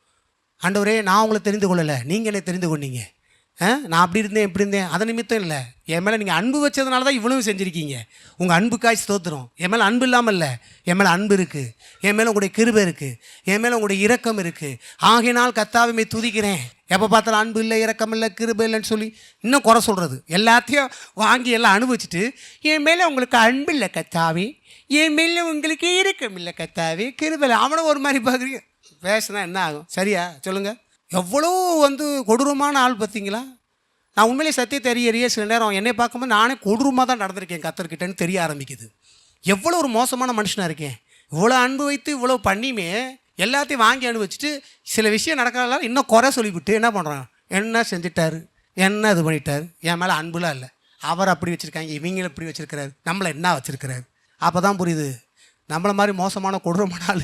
ஆண்டவரே, நான் உங்களை தெரிந்து கொள்ளலை, நீங்கள் என்னை தெரிந்து கொண்டீங்க. நான் அப்படி இருந்தேன் இப்படி இருந்தேன் அது நிமித்தம் இல்லை, என் மேலே நீங்கள் அன்பு வச்சதுனால தான் இவ்வளவு செஞ்சுருக்கீங்க. உங்கள் அன்புக்காய் ஸ்தோத்திரம். என் மேலே அன்பு இல்லாமல் இல்லை, என் மேலே அன்பு இருக்குது, என் மேலே உங்களுடைய கிருபை இருக்குது, என் மேலே உங்களுடைய இரக்கம் இருக்குது. ஆகையினால் கர்த்தாவை துதிக்கிறேன். எப்போ பார்த்தாலும் அன்பு இல்லை, இரக்கம் இல்லை, கிருபை இல்லைன்னு சொல்லி இன்னும் குறை சொல்கிறது. எல்லாத்தையும் வாங்கி எல்லாம் அனுபவிச்சுட்டு என் மேலே உங்களுக்கு அன்பு இல்லை கர்த்தாவே, என் மேலே உங்களுக்கு இரக்கம் இல்லை கர்த்தாவே, கிருபை இல்லை, அவனும் ஒரு மாதிரி பார்க்குறீங்க. பேசுனா என்ன ஆகும்? சரியா சொல்லுங்கள்? எவ்வளோ கொடூரமான ஆள் பார்த்தீங்களா? நான் உண்மையிலே சத்தியத்தை அறிய சில நேரம் என்னை பார்க்கும்போது நானே கொடூரமாக தான் நடந்திருக்கேன் கர்த்தர்கிட்டன்னு தெரிய ஆரம்பிக்குது. எவ்வளோ ஒரு மோசமான மனுஷனாக இருக்கேன். இவ்வளோ அன்பு வைத்து இவ்வளோ பண்ணியுமே எல்லாத்தையும் வாங்கி அனுபவிச்சுட்டு சில விஷயம் நடக்கிறதால இன்னும் குறை சொல்லிவிட்டு என்ன பண்ணுறான், என்ன செஞ்சிட்டாரு, என்ன இது பண்ணிட்டார், என் மேலே அன்புலாம் இல்லை, அவர் அப்படி வச்சுருக்காங்க, இவங்களும் இப்படி வச்சுருக்கிறாரு, நம்மளை என்ன வச்சுருக்கிறாரு. அப்போ தான் புரியுது நம்மளை மாதிரி மோசமான கொடூரமான ஆள்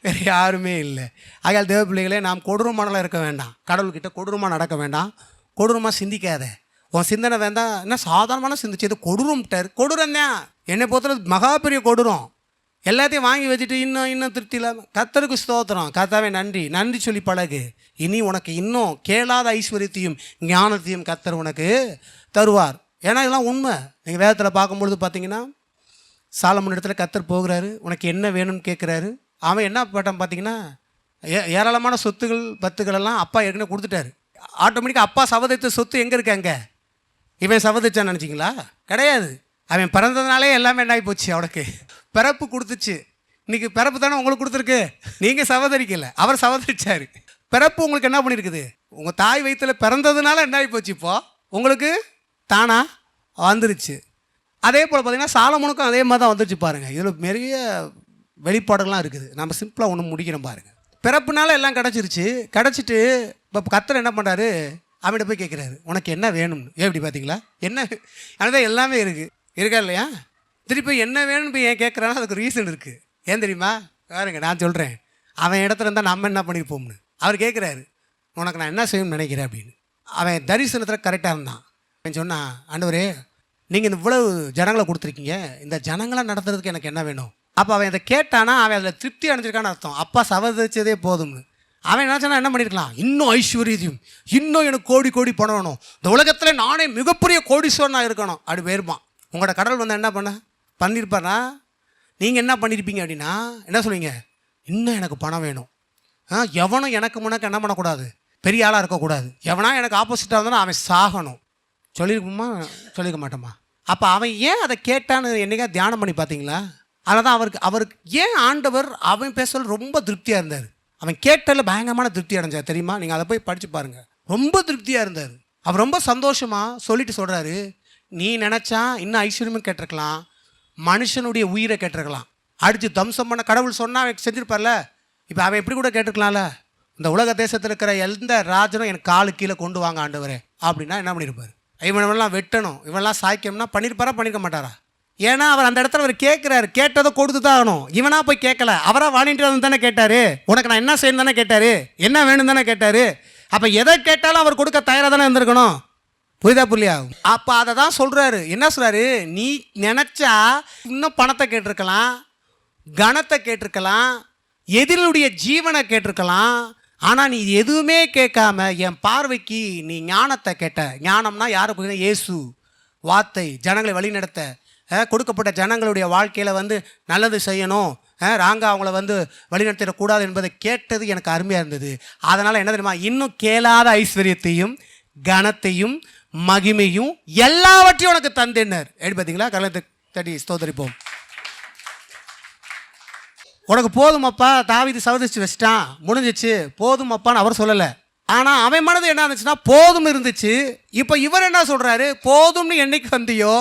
வேறு யாருமே இல்லை. ஆகையால் தேவ பிள்ளைகளே, நாம் கொடூரமானலாம் இருக்க வேண்டாம், கடவுள்கிட்ட கொடூரமாக நடக்க வேண்டாம், கொடூரமாக சிந்திக்காத. உன் சிந்தனை வேண்டாம். என்ன சாதாரணமான சிந்திச்சு இது கொடூரம்ட்டார், கொடூரம் தான். என்னை பொறுத்தவரை மகா பெரிய கொடூரம். எல்லாத்தையும் வாங்கி வச்சுட்டு இன்னும் திருப்தி இல்லாமல் கர்த்தருக்கு ஸ்தோத்திரம், கர்த்தாவே நன்றி சொல்லி பழகு. இனி உனக்கு இன்னும் கேளாத ஐஸ்வர்யத்தையும் ஞானத்தையும் கர்த்தர் உனக்கு தருவார். ஏன்னா இதெல்லாம் உண்மை. நீங்கள் வேதத்தில் பார்க்கும்பொழுது பார்த்தீங்கன்னா சாலமோன் இடத்துல கர்த்தர் போகிறாரு, உனக்கு என்ன வேணும்னு கேட்குறாரு. அவன் என்ன பட்டான் பார்த்தீங்கன்னா, ஏராளமான சொத்துகள் பத்துக்களெல்லாம் அப்பா ஏற்கனவே கொடுத்துட்டாரு. ஆட்டோமேட்டிக்காக அப்பா சவதரித்த சொத்து எங்கே இருக்காங்க? இவன் சவதரிச்சான்னு நினச்சிங்களா? கிடையாது. அவன் பிறந்ததுனாலே எல்லாமே என்ன ஆகி போச்சு, அவனுக்கு பிறப்பு கொடுத்துச்சு. இன்றைக்கி பிறப்பு தானே உங்களுக்கு கொடுத்துருக்கு, நீங்கள் சவதரிக்கலை, அவர் சவதரிச்சார். பிறப்பு உங்களுக்கு என்ன பண்ணியிருக்குது, உங்கள் தாய் வயிற்றில் பிறந்ததுனால என்ன ஆகி போச்சு, இப்போது உங்களுக்கு தானா வந்துருச்சு. அதே போல் பார்த்திங்கன்னா சாலமோனுக்கும் அதே மாதிரி தான் வந்துருச்சு பாருங்கள். இதில் நிறைய வெளிப்பாடுகள்லாம் இருக்குது. நம்ம சிம்பிளாக ஒன்று முடிக்கிறோம் பாருங்கள். பிறப்புனால எல்லாம் கிடச்சிருச்சு. கிடச்சிட்டு இப்போ கர்த்தர் என்ன பண்ணுறாரு, அவன்கிட்ட போய் கேட்குறாரு, உனக்கு என்ன வேணும்னு. எப்படி பார்த்தீங்களா? என்ன அதுதான் எல்லாமே இருக்கா இல்லையா? திருப்பி என்ன வேணும்னு போய் ஏன் கேட்குறான்னா அதுக்கு ரீசன் இருக்குது. ஏன் தெரியுமா? பாருங்க, நான் சொல்கிறேன். அவன் இடத்துல இருந்தால் நம்ம என்ன பண்ணியிருப்போம்னு அவர் கேட்குறாரு, உனக்கு நான் என்ன செய்யணும்னு நினைக்கிறேன் அப்படின்னு. அவன் தரிசனத்தில் கரெக்டாக இருந்தான். அவன் சொன்னான், ஆண்டவரே, நீங்கள் இந்த இவ்வளவு ஜனங்களை கொடுத்துருக்கீங்க, இந்த ஜனங்களை நடத்துறதுக்கு எனக்கு என்ன வேணும். அப்போ அவன் இதை கேட்டானா அவன் அதில் திருப்தி அடைஞ்சிருக்கான்னு அர்த்தம். அப்பா சவதரிச்சதே போதும்னு. அவன் நினச்சானா என்ன பண்ணியிருக்கலாம், இன்னும் ஐஸ்வர்யம், இன்னும் எனக்கு கோடி பணம் வேணும், இந்த உலகத்தில் நானே மிகப்பெரிய கோடீஸ்வரனாக இருக்கணும் அப்படி போயிருப்பான். உங்களோட கடவுள் வந்து என்ன பண்ணியிருப்பாரா, நீங்கள் என்ன பண்ணியிருப்பீங்க அப்படின்னா என்ன சொல்லுவீங்க? இன்னும் எனக்கு பணம் வேணும். எவனும் எனக்கு முன்னாக்க என்ன பண்ணக்கூடாது, பெரிய ஆளாக இருக்கக்கூடாது. எவனா எனக்கு ஆப்போசிட்டாக இருந்தாலும் அவன் சாகணும். சொல்லியிருக்குமா? சொல்லியிருக்க மாட்டோமா? அப்போ அவன் ஏன் அதை கேட்டான்னு என்னைக்கா தியானம் பண்ணி பார்த்தீங்களா? அதனால் தான் அவருக்கு ஏன் ஆண்டவர் அவன் பேசல ரொம்ப திருப்தியாக இருந்தார். அவன் கேட்டதில் பயங்கரமான திருப்தி அடைஞ்சார் தெரியுமா? நீங்கள் அதை போய் படித்து பாருங்கள். ரொம்ப திருப்தியாக இருந்தார். அவர் ரொம்ப சந்தோஷமாக சொல்லிட்டு சொல்கிறாரு, நீ நினச்சா இன்னும் ஐஸ்வர்யமும் கேட்டிருக்கலாம், மனுஷனுடைய உயிரை கேட்டிருக்கலாம். அடித்து தம்சம் பண்ண கடவுள் சொன்னால் அவன் செஞ்சுருப்பார்ல. இப்போ அவன் எப்படி கூட கேட்டிருக்கலாம்ல, இந்த உலக தேசத்தில் இருக்கிற எந்த ராஜனும் எனக்கு காலு கீழே கொண்டு வாங்க ஆண்டவரே அப்படின்னா என்ன பண்ணியிருப்பார்? இவனெல்லாம் வெட்டணும், இவனெல்லாம் சாய்க்கணும்னா பண்ணியிருப்பாரா? பண்ணியிருக்க மாட்டாரா? ஏன்னா அவர் அந்த இடத்துல அவர் கேட்குறாரு, கேட்டதை கொடுத்து தான் ஆகணும். இவனாக போய் கேட்கல, அவராக வாலிண்டியர் தானே கேட்டார். உனக்கு நான் என்ன செய்யணும் தானே கேட்டார், என்ன வேணும் தானே கேட்டார். அப்போ எதை கேட்டாலும் அவர் கொடுக்க தயாராக தானே இருந்திருக்கணும். புரியுதா புரியா? அப்போ அதை தான் சொல்கிறாரு. என்ன சொல்கிறாரு? நீ நினச்சா இன்னும் பணத்தை கேட்டிருக்கலாம், கணத்தை கேட்டிருக்கலாம், எதிரிலுடைய ஜீவனை கேட்டிருக்கலாம். ஆனால் நீ எதுவுமே கேட்காம என் பார்வைக்கு நீ ஞானத்தை கேட்ட. ஞானம்னா யாருக்கு? இயேசு வார்த்தை, ஜனங்களை வழிநடத்த, கொடுக்கப்பட்ட ஜனங்களுடைய வாழ்க்கையில் வந்து நல்லது செய்யணும், ராங்க அவங்கள வந்து வழிநடத்திடக்கூடாது என்பதை கேட்டது எனக்கு அருமையாக இருந்தது. அதனால் என்ன தெரியுமா? இன்னும் கேளாத ஐஸ்வர்யத்தையும் கனத்தையும் மகிமையும் எல்லாவற்றையும் உனக்கு தந்தேன்னர். எப்படி பார்த்தீங்களா? கலத்தை தட்டி ஸ்தோத்தரிப்போம். உனக்கு போதுமப்பா, தாவீது சவதிச்சு வச்சிட்டான், முடிஞ்சிச்சு, போதுமப்பான்னு அவர் சொல்லலை. ஆனால் அவன் மனது என்ன இருந்துச்சுன்னா போதும் இருந்துச்சு. இப்போ இவர் என்ன சொல்கிறாரு? போதும்னு என்னைக்கு வந்தியோ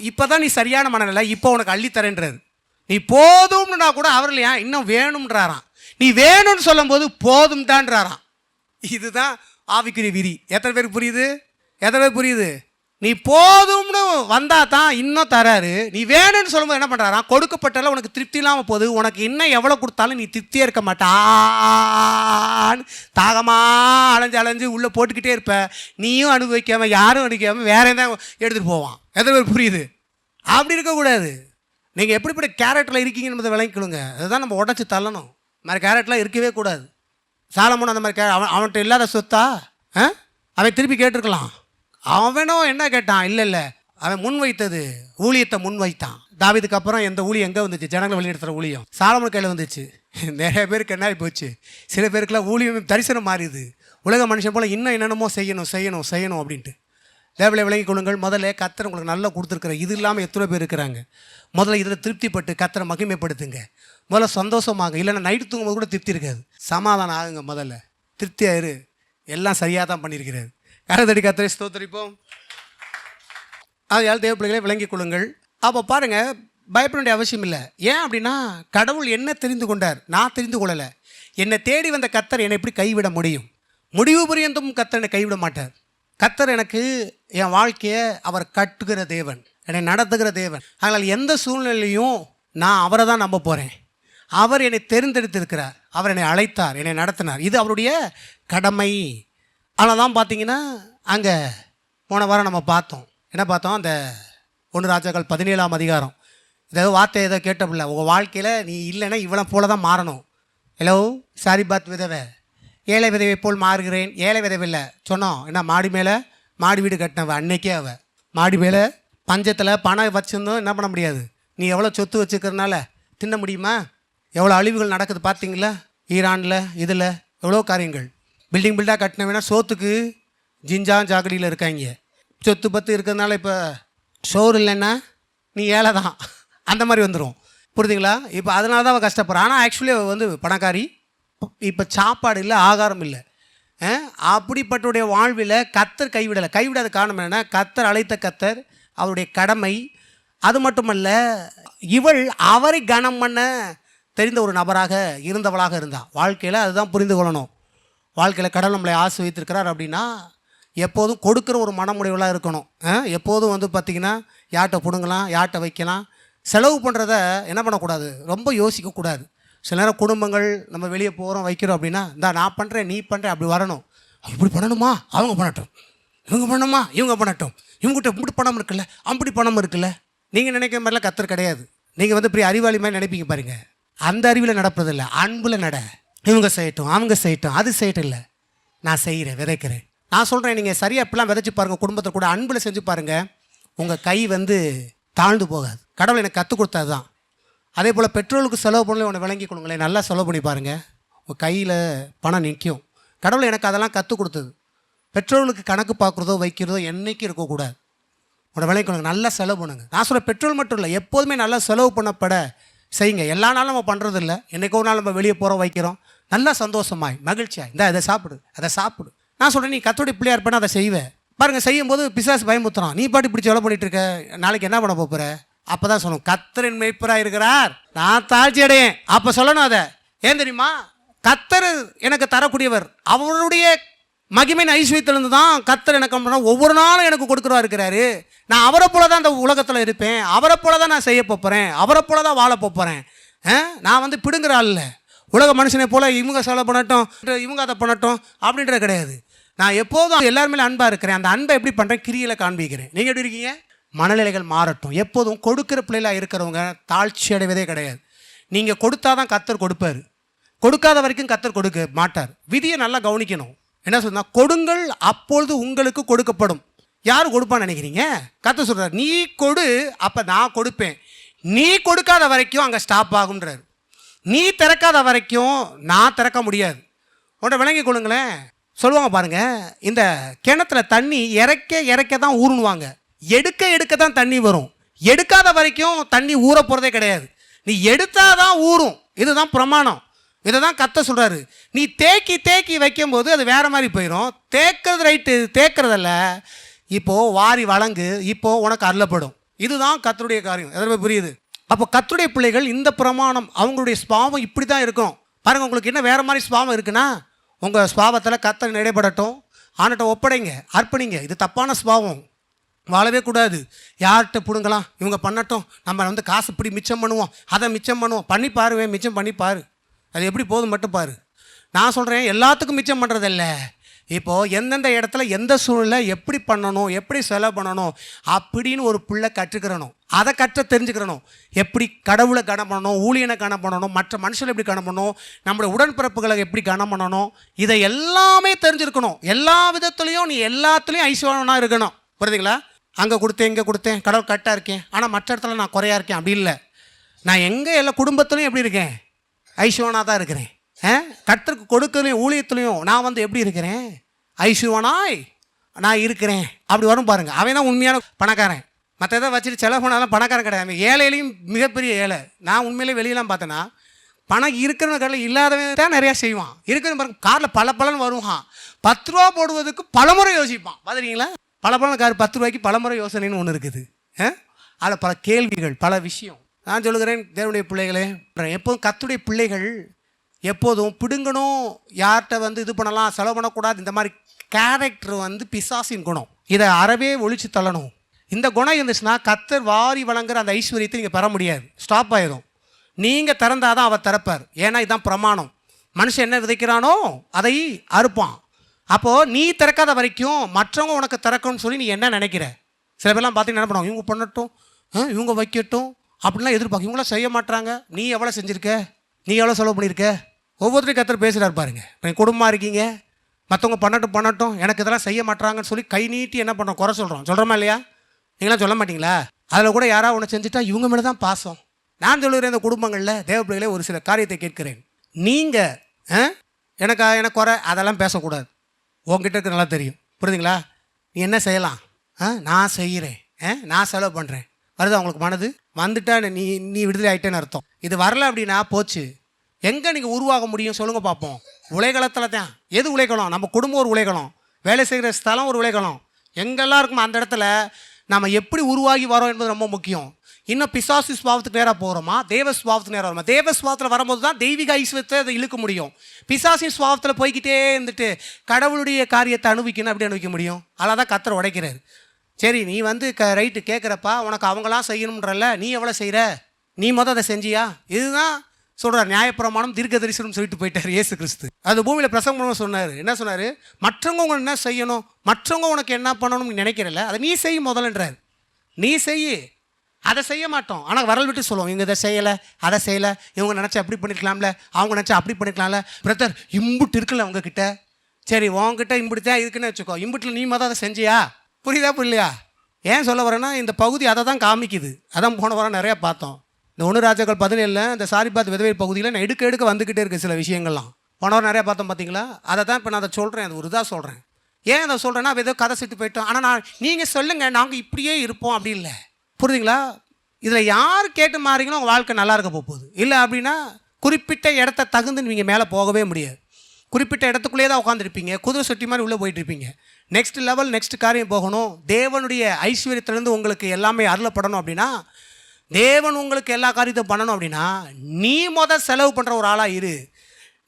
இப்போ தான் நீ சரியான மனநிலை, இப்போ உனக்கு அள்ளித்தரேன்றாரு. நீ போதும்னா கூட அவர் இல்லையா இன்னும் வேணும்ன்றாராம். நீ வேணும்னு சொல்லும்போது போதும் தான்றாராம். இதுதான் ஆவிக்குரிய விதி. எத்தனை பேருக்கு புரியுது? எத்தனை பேர் புரியுது? நீ போதும்னு வந்தால் தான் இன்னும் தராரு. நீ வேணும்னு சொல்லும்போது என்ன பண்ணுறாராம்? கொடுக்கப்பட்டாலும் உனக்கு திருப்தி இல்லாமல் போகுது. உனக்கு இன்னும் எவ்வளோ கொடுத்தாலும் நீ திருப்தியே இருக்க மாட்டான்னு தாகமாக அலைஞ்சு உள்ளே போட்டுக்கிட்டே இருப்ப. நீயும் அனுபவிக்காமல் யாரும் அனுபவிக்காமல் வேற எதாவது எடுத்துகிட்டு போவான். எத்தனை பேர் புரியுது? அப்படி இருக்கக்கூடாது. நீங்கள் எப்படிப்பட்ட கேரக்டரில் இருக்கீங்கன்னு என்பதை விளங்கிக்கொள்ளுங்க. அதுதான் நம்ம உடச்சி தள்ளணும். இந்த மாதிரி கேரக்டர்லாம் இருக்கவே கூடாது. சாலமோன் அந்த மாதிரி அவன்கிட்ட இல்லாத சொத்தா அவன் திருப்பி கேட்டிருக்கலாம். அவனும் என்ன கேட்டான்? இல்லை அவன் முன்வைத்தது ஊழியத்தை முன்வைத்தான். தாவீதுக்கு அப்புறம் எந்த ஊழியம் எங்கே வந்துச்சு? ஜனங்களை வழிநடத்துகிற ஊழியம் சாலமோன் கையில் வந்துச்சு. நிறைய பேருக்கு என்ன போச்சு? சில பேருக்குலாம் ஊழியம் தரிசனம் மாறிது. உலக மனுஷன் போல் இன்னும் என்னென்னமோ செய்யணும் அப்படின்ட்டு. தேவலை விளங்கி கொள்ளுங்கள். முதல்ல கர்த்தர் உங்களுக்கு நல்லா கொடுத்துருக்குற இது இல்லாமல் எத்தனை பேர் இருக்கிறாங்க. முதல்ல இதில் திருப்திப்பட்டு கர்த்தரை மகிமைப்படுத்துங்க. முதல்ல சந்தோஷமாக, இல்லைன்னா நைட்டு தூங்கும்போது கூட திருப்தி இருக்காது. சமாதானம் ஆகுங்க. முதல்ல திருப்தியாயிரு. எல்லாம் சரியாக தான் பண்ணியிருக்கிறாரு. கரத்தடி கர்த்தரை ஸ்தோத்திரிப்போம். அதையால் தேவ பிள்ளைகளை விளங்கிக் கொள்ளுங்கள். அப்போ பாருங்கள், பயப்பட வேண்டிய அவசியம் இல்லை. ஏன் அப்படின்னா கடவுள் என்ன தெரிந்து கொண்டார், நான் தெரிந்து கொள்ளலை. என்னை தேடி வந்த கர்த்தர் என்னை எப்படி கைவிட முடியும்? முடிவு பரியந்தும் கர்த்தர் என்னை கைவிட மாட்டார். கர்த்தர் எனக்கு என் வாழ்க்கையை அவர் கட்டுகிற தேவன், என்னை நடத்துகிற தேவன். அதனால் எந்த சூழ்நிலையும் நான் அவரை தான் நம்ப போகிறேன். அவர் என்னை தெரிந்தெடுத்திருக்கிறார், அவர் என்னை அழைத்தார், என்னை நடத்தினார். இது அவருடைய கடமை. ஆனால் தான் பார்த்தீங்கன்னா அங்கே போன வாரம் நம்ம பார்த்தோம். என்ன பார்த்தோம்? அந்த 1 ராஜாக்கள் 17ஆம் அதிகாரம். ஏதாவது வார்த்தை ஏதோ கேட்டப்பில்ல, உங்கள் வாழ்க்கையில் நீ இல்லைன்னா இவளை போல தான் மாறணும். ஹலோ சாரிபாத் விதவை, ஏழை விதவை போல் மாறுகிறேன். ஏழை விதவில்லை சொன்னோம். என்ன மாடி மேலே மாடி வீடு கட்டினவ அன்னைக்கே அவள் மாடி மேலே பஞ்சத்தில் பணம் வச்சுருந்தோம். என்ன பண்ண முடியாது? நீ எவ்வளோ சொத்து வச்சுக்கிறதுனால தின்ன முடியுமா? எவ்வளோ அழிவுகள் நடக்குது பார்த்தீங்களா? ஈரானில் இதில் எவ்வளோ காரியங்கள். பில்டாக கட்டினவேனா சோத்துக்கு ஜாக்கடியில் இருக்காங்க. சொத்து பத்து இருக்கிறதுனால இப்போ சோறு இல்லைன்னா நீ ஏழை தான், அந்த மாதிரி வந்துடும். புரியுதுங்களா? இப்போ அதனால தான் அவள் கஷ்டப்படுறான். ஆனால் ஆக்சுவலி அவள் வந்து பணக்காரி. இப்போ சாப்பாடு இல்லை, ஆகாரம் இல்லை. அப்படிப்பட்டுடைய வாழ்வில் கர்த்தர் கைவிடாத காரணம் என்னென்னா, கர்த்தர் அழைத்த கர்த்தர் அவருடைய கடமை. அது மட்டுமல்ல, இவள் அவரை கனம் பண்ண தெரிந்த ஒரு நபராக இருந்தவளாக இருந்தாள். வாழ்க்கையில் அதுதான் புரிந்து கொள்ளணும். வாழ்க்கையில் கடவுள் நம்மளை ஆசீர்வதித்திருக்கிறார் அப்படின்னா எப்போதும் கொடுக்குற ஒரு மனமுடையவளாக இருக்கணும். எப்போதும் வந்து பார்த்திங்கன்னா யார்கிட்ட பிடுங்கலாம், யார்கிட்ட வைக்கலாம். செலவு பண்ணுறத என்ன பண்ணக்கூடாது, ரொம்ப யோசிக்கக்கூடாது. சில நேரம் குடும்பங்கள் நம்ம வெளியே போகிறோம் வைக்கிறோம் அப்படின்னா, நான் பண்ணுறேன் நீ பண்ணுறேன் அப்படி வரணும். இப்படி பண்ணணுமா, அவங்க பண்ணட்டும். இவங்க பண்ணணுமா, இவங்க பண்ணட்டும். இவங்ககிட்ட இப்படி பணம் இருக்குல்ல, அப்படி பணம் இருக்குல்ல. நீங்கள் நினைக்கிற மாதிரிலாம் கர்த்தர் கிடையாது. நீங்கள் வந்து இப்படி அறிவாளி மாதிரி நினைப்பீங்க பாருங்கள். அந்த அறிவில் நடப்பதில்லை, அன்பில் நட. இவங்க செய்யட்டும், அவங்க செய்யட்டும், அது செய்யட்டும் இல்லை, நான் செய்கிறேன், விதைக்கிறேன். நான் சொல்கிறேன், நீங்கள் சரியாக இப்படிலாம் விதைச்சி பாருங்கள். குடும்பத்தை கூட அன்பில் செஞ்சு பாருங்கள். உங்கள் கை வந்து தாழ்ந்து போகாது. கடவுள் எனக்கு கற்றுக் கொடுத்தது தான். அதே போல் பெட்ரோலுக்கு செலவு பண்ணல ஒன்று விளங்கி கொடுங்களேன். நல்லா செலவு பண்ணி பாருங்கள், உங்கள் கையில் பணம் நிற்கும். கடவுள் எனக்கு அதெல்லாம் கற்றுக் கொடுத்தது. பெட்ரோலுக்கு கணக்கு பார்க்குறதோ வைக்கிறதோ என்றைக்கும் இருக்கக்கூடாது. உங்களை விளங்கி கொடுங்க, நல்லா செலவு பண்ணுங்க. நான் சொல்ல பெட்ரோல் மட்டும் இல்லை, எப்போதுமே நல்லா செலவு பண்ணப்பட செய்யுங்க. எல்லா நாளும் நம்ம பண்ணுறதில்ல, என்றைக்கோ ஒரு நாள் நம்ம வெளியே போகிறோம் வைக்கிறோம், நல்லா சந்தோஷமாய் மகிழ்ச்சியாய் இந்த அதை சாப்பிடு அதை சாப்பிடு. நான் சொல்கிறேன், நீ கத்தோடைய பிள்ளையா இருப்பேன்னா அதை செய்வேன். பாருங்கள், செய்யும்போது பிசாசு பயமுத்துறான், நீ பாட்டு இப்படி செலவு பண்ணிட்டு இருக்க, நாளைக்கு என்ன பண்ண போகிற? அப்போ தான் சொல்லணும், கர்த்தரின் மேய்ப்பராக இருக்கிறார், நான் தாழ்ச்சி அடையேன். அப்போ சொல்லணும் அதை. ஏன் தெரியுமா? கர்த்தர் எனக்கு தரக்கூடியவர். அவருடைய மகிமையின் ஐஸ்வரியத்திலிருந்து தான் கர்த்தர் எனக்கு ஒவ்வொரு நாளும் எனக்கு கொடுக்குறவா இருக்கிறாரு. நான் அவரை போல தான் இந்த உலகத்தில் இருப்பேன், அவரை போல தான் நான் செய்ய போகிறேன், அவரை போல தான் வாழ போகிறேன். நான் வந்து பிடுங்குற ஆள் இல்லை. உலக மனுஷனை போல் இவங்க செலவு பண்ணட்டும், இவங்க அதை பண்ணட்டும் அப்படின்றது கிடையாது. நான் எப்போதும் எல்லாருமே அன்பாக இருக்கிறேன். அந்த அன்பை எப்படி பண்ணுறேன்? கிரியில் காண்பிக்கிறேன். நீங்கள் எப்படி இருக்கீங்க? மனநிலைகள் மாறட்டும். எப்போதும் கொடுக்குற பிள்ளைகளாக இருக்கிறவங்க தாழ்ச்சி அடைவதே கிடையாது. நீங்கள் கொடுத்தா தான் கர்த்தர் கொடுப்பார், கொடுக்காத வரைக்கும் கர்த்தர் கொடுக்க மாட்டார். விதியை நல்லா கவனிக்கணும். என்ன சொன்னால், கொடுங்கள் அப்பொழுது உங்களுக்கு கொடுக்கப்படும். யார் கொடுப்பான்னு நினைக்கிறீங்க? கர்த்தர் சொல்கிறார், நீ கொடு அப்போ நான் கொடுப்பேன். நீ கொடுக்காத வரைக்கும் அங்கே ஸ்டாப் ஆகுன்றார். நீ திறக்காத வரைக்கும் நான் திறக்க முடியாது. உன்னை விளங்கி கொள்ளுங்களேன். சொல்லுவாங்க பாருங்கள், இந்த கிணத்துல தண்ணி இறக்க இறக்க தான் ஊறுனுவாங்க, எடுக்க எடுக்க தான் தண்ணி வரும். எடுக்காத வரைக்கும் தண்ணி ஊற போகிறதே கிடையாது. நீ எடுத்தாதான் ஊறும். இதுதான் பிரமாணம். இதை தான் கர்த்தர் சொல்கிறாரு. நீ தேக்கி தேக்கி வைக்கும்போது அது வேறு மாதிரி போயிடும். தேக்கிறது ரைட்டு, தேக்கிறதில்ல. இப்போது வாரி வழங்கு, இப்போது உனக்கு அருளப்படும். இதுதான் கர்த்தருடைய காரியம். எதாவது புரியுது? அப்போ கர்த்தருடைய பிள்ளைகள் இந்த பிரமாணம், அவங்களுடைய ஸ்பாவம் இப்படி தான் இருக்கும். பாருங்கள், உங்களுக்கு என்ன வேறு மாதிரி ஸ்பாவம் இருக்குன்னா, உங்கள் ஸ்பாவத்தில் கர்த்தர் நடைபெறட்டும், ஆனட்ட ஒப்படைங்க, அர்ப்பணிங்க. இது தப்பான ஸ்பாவம், வாழவே கூடாது. யார்கிட்ட பிடுங்கலாம், இவங்க பண்ணட்டும், நம்ம வந்து காசு இப்படி மிச்சம் பண்ணுவோம், அதை மிச்சம் பண்ணுவோம். பண்ணி பாருவேன், மிச்சம் பண்ணி பாரு, அது எப்படி போதும் மட்டும் பாரு. நான் சொல்கிறேன், எல்லாத்துக்கும் மிச்சம் பண்ணுறதில்ல. இப்போது எந்தெந்த இடத்துல எந்த சூழ்நிலை எப்படி பண்ணணும், எப்படி செலவு பண்ணணும் அப்படின்னு ஒரு பிள்ளை கற்றுக்கிறணும். அதை கற்று தெரிஞ்சுக்கிறணும். எப்படி கடவுளை கனம் பண்ணணும், ஊழியனை கனம் பண்ணணும், மற்ற மனுஷனை எப்படி கனம் பண்ணணும், நம்மளுடைய உடன்பிறப்புகளை எப்படி கனம் பண்ணணும், இதை எல்லாமே தெரிஞ்சிருக்கணும். எல்லா விதத்துலேயும் நீ எல்லாத்துலேயும் ஐஸ்வர்யனாக இருக்கணும். புரியுதுங்களா? அங்கே கொடுத்தேன், இங்கே கொடுத்தேன், கடவுள் கரெக்டாக இருக்கேன், ஆனால் மற்ற இடத்துல நான் குறையா இருக்கேன் அப்படி இல்லை. நான் எங்கே எல்லா குடும்பத்துலையும் எப்படி இருக்கேன்? ஐஸ்வரனாக தான் இருக்கிறேன். கர்த்தருக்கு கொடுக்கலையும் ஊழியத்துலையும் நான் வந்து எப்படி இருக்கிறேன்? ஐஸ்வரனாய் நான் இருக்கிறேன். அப்படி வரும் பாருங்கள். அவன் தான் உண்மையான பணக்காரன். மற்ற எதை வச்சுட்டு செலவு பண்ணாலும் பணக்காரன் கிடையாது. ஏழையிலையும் மிகப்பெரிய ஏழை. நான் உண்மையிலே வெளியெல்லாம் பார்த்தேன்னா, பணம் இருக்கிறவங்க கடையில் இல்லாதவன் தான் நிறையா செய்வான். இருக்கிற பாருங்க, காரில் பல பலன்னு வருவான். 10 ரூபா போடுவதுக்கு பலமுறை யோசிப்பான். பார்த்துருக்கீங்களா? பல கார் 10 ரூபாய்க்கு பலமுறை யோசனைன்னு ஒன்று இருக்குது. அதில் பல கேள்விகள், பல விஷயம். நான் சொல்லுகிறேன், தேவனுடைய பிள்ளைகளே, எப்போதும் கர்த்தருடைய பிள்ளைகள் எப்போதும் பிடுங்கணும், யார்கிட்ட வந்து இது பண்ணலாம், செலவு பண்ணக்கூடாது, இந்த மாதிரி கேரக்டர் வந்து பிசாசின் குணம். இதை அறவே ஒழிச்சு தள்ளணும். இந்த குணம் இருந்துச்சுன்னா கர்த்தர் வாரி வழங்குற அந்த ஐஸ்வர்யத்தை நீங்கள் பெற முடியாது, ஸ்டாப் ஆயிடும். நீங்கள் திறந்தாதான் அவர் திறப்பார். ஏன்னா இதுதான் பிரமாணம். மனுஷன் என்ன விதைக்கிறானோ அதை அறுப்பான். அப்போது நீ திறக்காத வரைக்கும் மற்றவங்க உனக்கு திறக்கணும்னு சொல்லி நீ என்ன நினைக்கிற? சில பேர்லாம் பார்த்தீங்கன்னா என்ன பண்ணுவாங்க, இவங்க பண்ணட்டும், இவங்க வைக்கட்டும் அப்படின்லாம் எதிர்பார்க்க. இவங்களாம் செய்ய மாட்டாங்க. நீ எவ்வளோ செஞ்சுருக்க, நீ எவ்வளோ செலவு பண்ணியிருக்க? ஒவ்வொருத்தரையும் கர்த்தர் பேசுகிறார் பாருங்க. இப்போ குடும்பமாக இருக்கீங்க, மற்றவங்க பண்ணட்டும், எனக்கு இதெல்லாம் செய்ய மாட்டாங்கன்னு சொல்லி கை நீட்டி என்ன பண்ணுறோம், குறை சொல்கிறோமா இல்லையா? நீங்களாம் சொல்ல மாட்டிங்களா? அதில் கூட யாராவது ஒன்று செஞ்சுட்டா இவங்க மேலே தான் பாசம். நான் சொல்லுகிறேன், இந்த குடும்பங்களில் தேவ பிள்ளைகளே ஒரு சில காரியத்தை கேட்கிறேன். நீங்கள் எனக்கு குறை அதெல்லாம் பேசக்கூடாது. உங்ககிட்ட இருக்க நல்லா தெரியும். புரியுதுங்களா? நீ என்ன செய்யலாம்? நான் செய்கிறேன், நான் செலவு பண்ணுறேன். வருது அவங்களுக்கு மனது வந்துட்டா நீ விடுதலை ஆகிட்டேன்னு அர்த்தம். இது வரல அப்படின்னா போச்சு. எங்கே நீங்கள் உருவாக முடியும் சொல்லுங்கள் பார்ப்போம். உலைகளத்தில் தான். எது உலைகளம்? நம்ம குடும்பம் ஒரு உலைகளம், வேலை செய்கிற ஸ்தலம் ஒரு உலைகளம். எங்கெல்லாம் இருக்குமோ அந்த இடத்துல நம்ம எப்படி உருவாகி வரோம் என்பது ரொம்ப முக்கியம். இன்னும் பிசாசு ஸ்வாவத்துக்கு நேராக போகிறோமா, தேவ ஸ்வாவத்துக்கு நேராக வரோமா? தேவ ஸ்வாவத்தில் வரும்போது தான் தெய்வீக ஐஸ்வரத்தை அதை இழுக்க முடியும். பிசாசின் ஸ்வாவத்தில் போய்கிட்டே இருந்துட்டு கடவுளுடைய காரியத்தை அனுபவிக்கணும், அப்படி அனுபவிக்க முடியும். அதெல்லாம் தான் கர்த்தர் உடைக்கிறார். சரி, நீ வந்து ரைட்டு கேட்குறப்பா, உனக்கு அவங்களாம் செய்யணுன்றல்ல, நீ எவ்வளோ செய்கிற, நீ மொதல் அதை செஞ்சியா? இதுதான் சொல்கிறார். நியாயப்பிரமாணம் தீர்க்க தரிசனம் சொல்லிட்டு போயிட்டார் இயேசு கிறிஸ்து. அது பூமியில் பிரசங்கம் சொன்னார். என்ன சொன்னார்? மற்றவங்க உங்க என்ன செய்யணும், மற்றவங்க உனக்கு என்ன பண்ணணும்னு நினைக்கிறல்ல, அதை நீ செய் முதலன்றார். நீ செய். அதை செய்ய மாட்டோம், ஆனால் வரல் விட்டு சொல்லுவோம், இவங்க இதை செய்யலை, அதை செய்யலை, இவங்க நினச்சா அப்படி பண்ணியிருக்கலாம்ல, அவங்க நினச்சா அப்படி பண்ணிக்கலாம்ல. பிரதர் இம்புட்டு இருக்குல்ல உங்ககிட்ட, சரி உங்ககிட்ட இம்புட்டு தான் இருக்குன்னு வச்சுக்கோ, இம்புட்டில் நீ மொதல் அதை செஞ்சியா? புரியுதா புரியலையா? ஏன் சொல்ல வரேன்னா, இந்த பகுதி அதை தான் காமிக்குது. அதான் போன வாரம் நிறையா பார்த்தோம். இந்த 1 ராஜாக்கள் 17 இந்த சாரிபாத் விதவை பகுதியில் நான் எடுக்க வந்துக்கிட்டே இருக்குது சில விஷயங்கள்லாம். போனவர் நிறையா பார்த்தோம் பார்த்தீங்களா? அதை தான் இப்போ நான் அதை சொல்கிறேன், அது ஒரு இதாக சொல்கிறேன். ஏன் அதை சொல்கிறேன்னா, ஏதோ கதை சிட்டு போயிட்டோம். ஆனால் நீங்கள் சொல்லுங்கள், நாங்கள் இப்படியே இருப்போம் அப்படி இல்லை. புரியுதுங்களா? இதில் யார் கேட்டு மாறிங்களோ உங்கள் வாழ்க்கை நல்லா இருக்க போகுது. இல்லை அப்படின்னா குறிப்பிட்ட இடத்த தகுந்து நீங்கள் மேலே போகவே முடியாது. குறிப்பிட்ட இடத்துக்குள்ளே தான் உட்காந்துருப்பீங்க, குதிரை சுட்டி மாதிரி உள்ளே போயிட்டுருப்பீங்க. நெக்ஸ்ட் லெவல், நெக்ஸ்ட் காரியம் போகணும். தேவனுடைய ஐஸ்வர்யத்திலேருந்து உங்களுக்கு எல்லாமே அருளப்படணும் அப்படின்னா, தேவன் உங்களுக்கு எல்லா காரியத்தையும் பண்ணணும் அப்படின்னா, நீ செலவு பண்ணுற ஒரு ஆளாக இரு,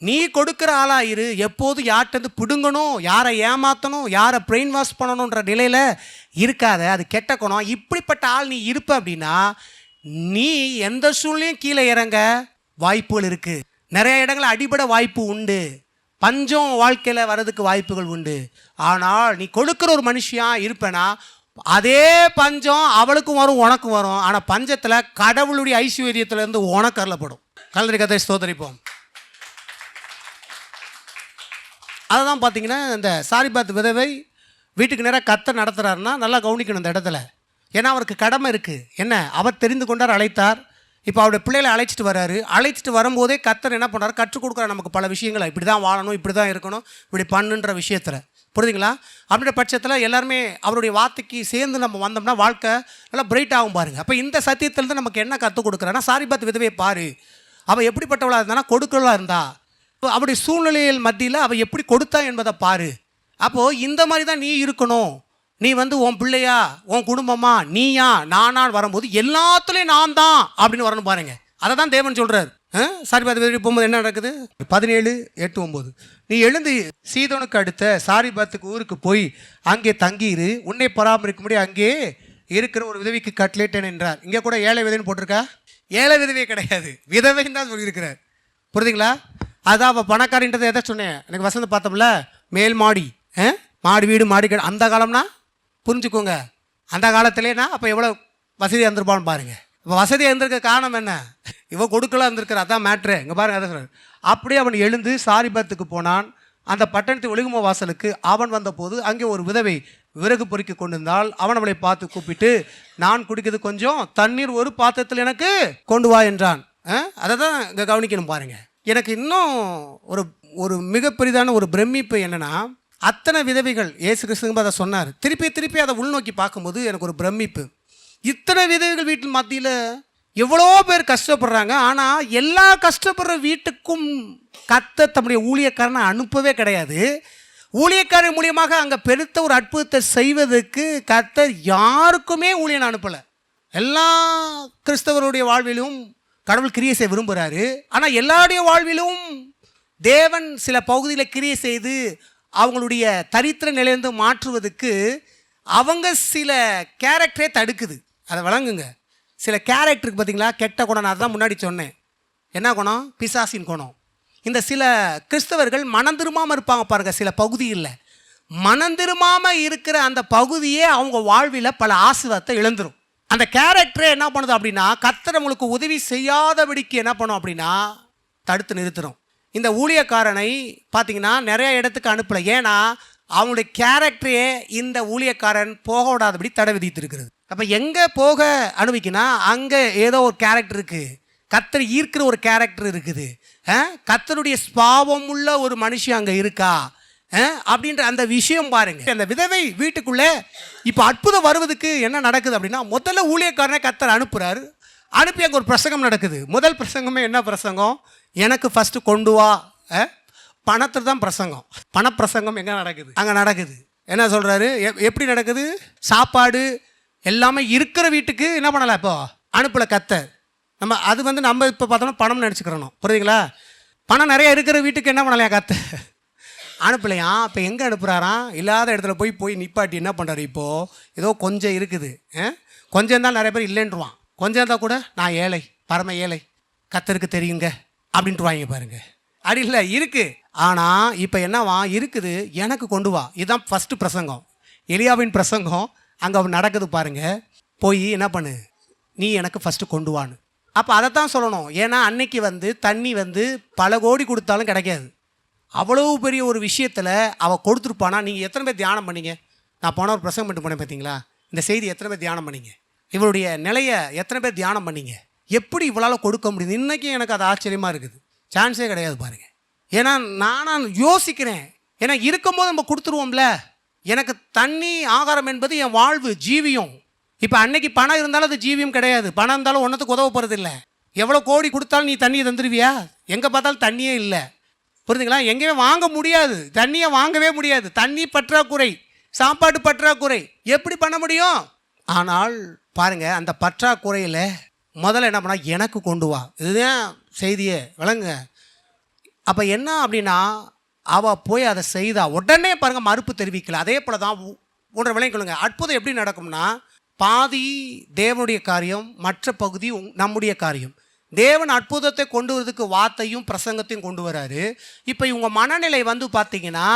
நீ கொடுக்குற ஆளாக இரு. எப்போதும் யார்கிட்ட பிடுங்கணும், யாரை ஏமாற்றணும், யாரை பிரெயின் வாஷ் பண்ணணுன்ற நிலையில் இருக்காத. அது கெட்ட குணம். இப்படிப்பட்ட ஆள் நீ இருப்ப அப்படின்னா நீ எந்த சூழ்நிலையும் கீழே இறங்க வாய்ப்புகள் இருக்குது. நிறைய இடங்களில் அடிபட வாய்ப்பு உண்டு. பஞ்சம் வாழ்க்கையில் வர்றதுக்கு வாய்ப்புகள் உண்டு. ஆனால் நீ கொடுக்குற ஒரு மனுஷியாக இருப்பேனா, அதே பஞ்சம் அவளுக்கும் வரும், உனக்கும் வரும். ஆனால் பஞ்சத்தில் கடவுளுடைய ஐஸ்வர்யத்திலேருந்து உனக்கு அருளப்படும். கல்லறை கதை ஸ்தோத்தரிப்போம். அதை தான் பார்த்தீங்கன்னா, இந்த சாரிபாத் விதவை வீட்டுக்கு நேராக கர்த்தர் நடத்துகிறாருன்னா நல்லா கவனிக்கணும் இந்த இடத்துல. ஏன்னா அவருக்கு கடமை இருக்குது. என்ன, அவர் தெரிந்து கொண்டார், அழைத்தார். இப்போ அவருடைய பிள்ளைகளை அழைச்சிட்டு வர்றாரு. அழைச்சிட்டு வரும்போதே கர்த்தர் என்ன பண்ணுறாரு, கற்றுக் கொடுக்குறாரு நமக்கு பல விஷயங்களை. இப்படி தான் வாழணும், இப்படி தான் இருக்கணும், இப்படி பண்ணுன்ற விஷயத்தில். புரியுதுங்களா? அப்படின்ற பட்சத்தில் எல்லாருமே அவருடைய வார்த்தைக்கு சேர்ந்து நம்ம வந்தோம்னா வாழ்க்கை நல்லா பிரைட் ஆகும் பாருங்கள். அப்போ இந்த சத்தியத்திலேருந்து நமக்கு என்ன கற்றுக் கொடுக்குறாருன்னா, சாரிபாத் விதவையை பாரு, அவள் எப்படிப்பட்டவளாக இருந்தானா, கொடுக்கலாக இருந்தா. அவருடைய சூழ்நிலையில் மத்தியில் அவள் எப்படி கொடுத்தா என்பதை பாரு. அப்போது இந்த மாதிரி தான் நீ இருக்கணும். நீ உன் பிள்ளையா, உன் குடும்பமா, நீயா, நானான்னு வரும்போது எல்லாத்துலேயும் நான் தான் அப்படின்னு வரணும் பாருங்க. அதை தான் தேவன் சொல்கிறார். சாரிபாத் விதவை போகும்போது என்ன நடக்குது? 17:8-9. நீ எழுந்து சீதோனுக்கு அடுத்த சாரிபாத்துக்கு ஊருக்கு போய் அங்கே தங்கியிரு, உன்னை பராமரிக்கும்படி அங்கே இருக்கிற ஒரு விதவிக்கு கட்லேட்டேன் என்றார். இங்கே கூட ஏழை விதவைன்னு போட்டிருக்கா? ஏழை விதவை கிடையாது, விதவைன்னு தான் சொல்லியிருக்கிறார். புரியுதுங்களா? அதான் அவள் பணக்காரின்றதை எதை சொன்னேன், எனக்கு வசந்த பார்த்தோம்ல, மேல் மாடி, மாடி வீடு, மாடி கடை. அந்த காலம்னா புரிஞ்சுக்கோங்க, அந்த காலத்துலேனா அப்போ எவ்வளோ வசதியாக இருந்திருப்பான்னு பாருங்கள். இப்போ வசதியாக இருந்திருக்க காரணம் என்ன, இவன் கொடுக்கலாம் இருந்திருக்கிற, அதான் மேட்ரு. இங்கே பாருங்கள், அதை சொல்கிறார். அப்படியே அவன் எழுந்து சாரிபாத்துக்கு போனான். அந்த பட்டணத்து ஒழுகுமோ வாசலுக்கு அவன் வந்தபோது அங்கே ஒரு விதவை விறகு பொறுக்கி கொண்டிருந்தால் அவன் அவளை பார்த்து கூப்பிட்டு, நான் குடிக்கிறது கொஞ்சம் தண்ணீர் ஒரு பாத்திரத்தில் எனக்கு கொண்டு வா என்றான். அதை தான் இங்கே கவனிக்கணும் பாருங்கள். எனக்கு இன்னும் ஒரு மிகப்பெரிதான ஒரு பிரமிப்பு என்னென்னா, அத்தனை விதவைகள் இயேசு கிறிஸ்து அதை சொன்னார். திருப்பி அதை உள்நோக்கி பார்க்கும்போது எனக்கு ஒரு பிரமிப்பு. இத்தனை விதவைகள் வீட்டில் மத்தியில் எவ்வளோ பேர் கஷ்டப்படுறாங்க. ஆனால் எல்லா கஷ்டப்படுற வீட்டுக்கும் கர்த்தர் தம்முடைய ஊழியக்காரனை அனுப்பவே கிடையாது. ஊழியக்காரன் மூலியமாக அங்கே பெருத்த ஒரு அற்புதத்தை செய்வதற்கு கர்த்தர் யாருக்குமே ஊழியனை அனுப்பலை. எல்லா கிறிஸ்தவருடைய வாழ்விலும் கடவுள் கிரியை செய்ய விரும்புகிறாரு. ஆனால் எல்லாருடைய வாழ்விலும் தேவன் சில பகுதியில் கிரியை செய்து அவங்களுடைய தரித்திர நிலையிலிருந்து மாற்றுவதற்கு அவங்க சில கேரக்டரே தடுக்குது. அதை வழங்குங்க. சில கேரக்டருக்கு பார்த்தீங்களா கெட்ட குணம். நான் தான் முன்னாடி சொன்னேன். என்ன குணம்? பிசாசின் குணம். இந்த சில கிறிஸ்தவர்கள் மனம் திரும்பாமல் இருப்பாங்க பாருங்கள். சில பகுதியில் மனம் திரும்பாமல் இருக்கிற அந்த பகுதியே அவங்க வாழ்வில் பல ஆசீர்வாதத்தை இழந்துடும். அந்த கேரக்டரே என்ன பண்ணுது அப்படின்னா, கர்த்தர் நம்மளுக்கு உதவி செய்யாதபடிக்கு என்ன பண்ணும் அப்படின்னா தடுத்து நிறுத்துறோம். இந்த ஊழியக்காரனை பார்த்தீங்கன்னா நிறைய இடத்துக்கு அனுப்பலை. ஏன்னா அவனுடைய கேரக்டரையே இந்த ஊழியக்காரன் போக விடாதபடி தடை விதித்திருக்கிறது. அப்போ எங்கே போக அனுபவிக்குன்னா அங்கே ஏதோ ஒரு கேரக்டர் இருக்குது, கர்த்தர் ஈர்க்கிற ஒரு கேரக்டர் இருக்குது, கர்த்தருடைய ஸ்பாவம் உள்ள ஒரு மனுஷன் அங்கே இருக்கா அப்படின்ற அந்த விஷயம் பாருங்க. அந்த விதவை வீட்டுக்குள்ளே இப்போ அற்புதம் வருவதுக்கு என்ன நடக்குது அப்படின்னா, முதல்ல ஊழியக்காரனை கர்த்தர் அனுப்புகிறாரு. அனுப்பி அங்கே ஒரு பிரசங்கம் நடக்குது. முதல் பிரசங்கமே என்ன பிரசங்கம்? எனக்கு ஃபஸ்ட்டு கொண்டு வா. பணத்தில் தான் பிரசங்கம். பணப்பிரசங்கம் எங்கே நடக்குது? அங்கே நடக்குது. என்ன சொல்கிறாரு? எப்படி நடக்குது? சாப்பாடு எல்லாமே இருக்கிற வீட்டுக்கு என்ன பண்ணலாம், இப்போ அனுப்பலை கர்த்தர். அது நம்ம இப்போ பார்த்தோம்னா பணம் நினச்சிக்கிறணும். புரியுதுங்களா? பணம் நிறைய இருக்கிற வீட்டுக்கு என்ன பண்ணலையா கர்த்தர்? அனுப்பலையா? இப்போ எங்கே அனுப்புகிறாராம்? இல்லாத இடத்துல போய் நிப்பாட்டி என்ன பண்ணுறாரு? இப்போது ஏதோ கொஞ்சம் இருக்குது, கொஞ்சம் இருந்தால் நிறைய பேர் இல்லைன்றுவான். கொஞ்சம் இருந்தால் கூட நான் ஏழை, பரம ஏழை, கர்த்தருக்கு தெரியுங்க அப்படின்ட்டு வாங்க பாருங்க. அப்படி இல்லை, இருக்குது. ஆனால் இப்போ என்னவா இருக்குது? எனக்கு கொண்டு வா. இதுதான் ஃபஸ்ட்டு பிரசங்கம். எலியாவின் பிரசங்கம் அங்கே அவன் நடக்குது பாருங்கள். போய் என்ன பண்ணு, நீ எனக்கு ஃபஸ்ட்டு கொண்டு வான்னு. அப்போ அதை தான் சொல்லணும். ஏன்னா அன்னைக்கு தண்ணி பல கோடி கொடுத்தாலும் கிடைக்காது. அவ்வளோ பெரிய ஒரு விஷயத்தில் அவள் கொடுத்துருப்பானா. நீங்கள் எத்தனை பேர் தியானம் பண்ணீங்க? நான் போன ஒரு பிரசங்கம் பண்ணிட்டு போனேன் பார்த்தீங்களா? இந்த செய்தி எத்தனை பேர் தியானம் பண்ணீங்க? இவளுடைய நிலையை எத்தனை பேர் தியானம் பண்ணீங்க? எப்படி இவ்வளோ கொடுக்க முடியுது? இன்றைக்கி எனக்கு அது ஆச்சரியமாக இருக்குது. சான்ஸே கிடையாது பாருங்கள். ஏன்னா நான் யோசிக்கிறேன், ஏன்னா இருக்கும்போது நம்ம கொடுத்துருவோம்ல. எனக்கு தண்ணி ஆகாரம் என்பது என் வாழ்வு, ஜீவியம். இப்போ அன்னைக்கு பணம் இருந்தாலும் அது ஜீவியம் கிடையாது. பணம் இருந்தாலும் ஒன்றத்துக்கு உதவ போகிறது இல்லை. எவ்வளோ கோடி கொடுத்தாலும் நீ தண்ணியை தந்துடுவியா? எங்கே பார்த்தாலும் தண்ணியே இல்லை. புரிஞ்சுங்களா? எங்கேயுமே வாங்க முடியாது, தண்ணியை வாங்கவே முடியாது. தண்ணி பற்றாக்குறை, சாப்பாடு பற்றாக்குறை, எப்படி பண்ண முடியும்? ஆனால் பாருங்கள், அந்த பற்றாக்குறையில் முதல்ல என்ன பண்ணால் எனக்கு கொண்டு வா. இதுதான் செய்தியே, விளங்குங்க. அப்போ என்ன அப்படின்னா, அவள் போய் அதை செய்தா உடனே பாருங்கள் மறுப்பு தெரிவிக்கல. அதே போல் தான் ஒன்றை விளங்கிக்கொள்ளுங்க. அற்புதம் எப்படி நடக்கும்னா, பாதி தேவனுடைய காரியம், மற்ற பகுதி நம்முடைய காரியம். தேவன் அற்புதத்தை கொண்டு வரதுக்கு வார்த்தையும் பிரசங்கத்தையும் கொண்டு வராரு. இப்போ இவங்க மனநிலை வந்து பார்த்தீங்கன்னா,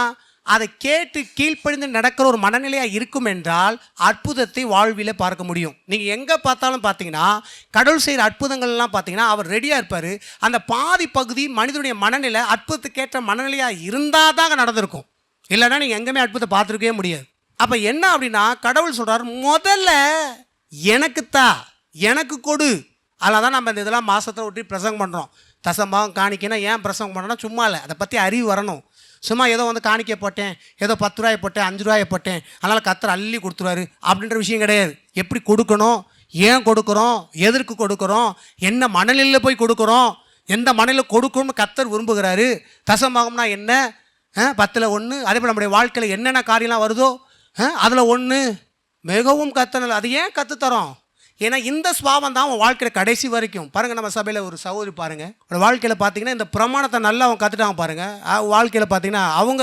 அதை கேட்டு கீழ்ப்படிந்து நடக்கிற ஒரு மனநிலையாக இருக்கும் என்றால் அற்புதத்தை வாழ்வில் பார்க்க முடியும். நீங்கள் எங்கே பார்த்தாலும் பார்த்தீங்கன்னா, கடவுள் செய்கிற அற்புதங்கள்லாம் பார்த்தீங்கன்னா அவர் ரெடியாக இருப்பார். அந்த பாதி பகுதி மனிதனுடைய மனநிலை அற்புதத்துக்கேற்ற மனநிலையாக இருந்தால் தாங்க நடந்திருக்கும். இல்லைன்னா நீங்கள் எங்கேயுமே அற்புதத்தை பார்த்துருக்கவே முடியாது. அப்போ என்ன அப்படின்னா, கடவுள் சொல்கிறார், முதல்ல எனக்குத்தா, எனக்கு கொடு. அதில் தான் நம்ம இந்த இதெல்லாம் மாதத்தில் ஒட்டி பிரசங்கம் பண்ணுறோம். தசம்பாவம் காணிக்கைன்னா ஏன் பிரசங்கம் பண்ணுறோன்னா, சும்மா இல்லை, அதை பற்றி அறிவு வரணும். சும்மா ஏதோ வந்து காணிக்க போட்டேன், ஏதோ 10 ரூபாயை போட்டேன், 5 ரூபாயை போட்டேன், அதனால் கர்த்தர் அள்ளி கொடுத்துருவாரு அப்படின்ற விஷயம் கிடையாது. எப்படி கொடுக்கணும், ஏன் கொடுக்குறோம், எதற்கு கொடுக்குறோம், என்ன மனநிலையில் போய் கொடுக்குறோம், எந்த மனநிலையில் கொடுக்கணும்னு கர்த்தர் விரும்புகிறாரு. தசம்பாவம்னா என்ன, 10ல் 1. அதே போல் நம்முடைய வாழ்க்கையில் என்னென்ன காரியம்லாம் வருதோ அதில் 1 மிகவும் கத்தனல். அது ஏன் கற்றுத்தரோம்? ஏன்னா இந்த சுவாபம் தான் அவன் வாழ்க்கையில் கடைசி வரைக்கும். பாருங்கள், நம்ம சபையில் ஒரு சகோதரி பாருங்கள், அவன் வாழ்க்கையில் பார்த்தீங்கன்னா இந்த பிரமாணத்தை நல்லா அவன் கற்றுட்டாங்க பாருங்கள். வாழ்க்கையில் பார்த்தீங்கன்னா அவங்க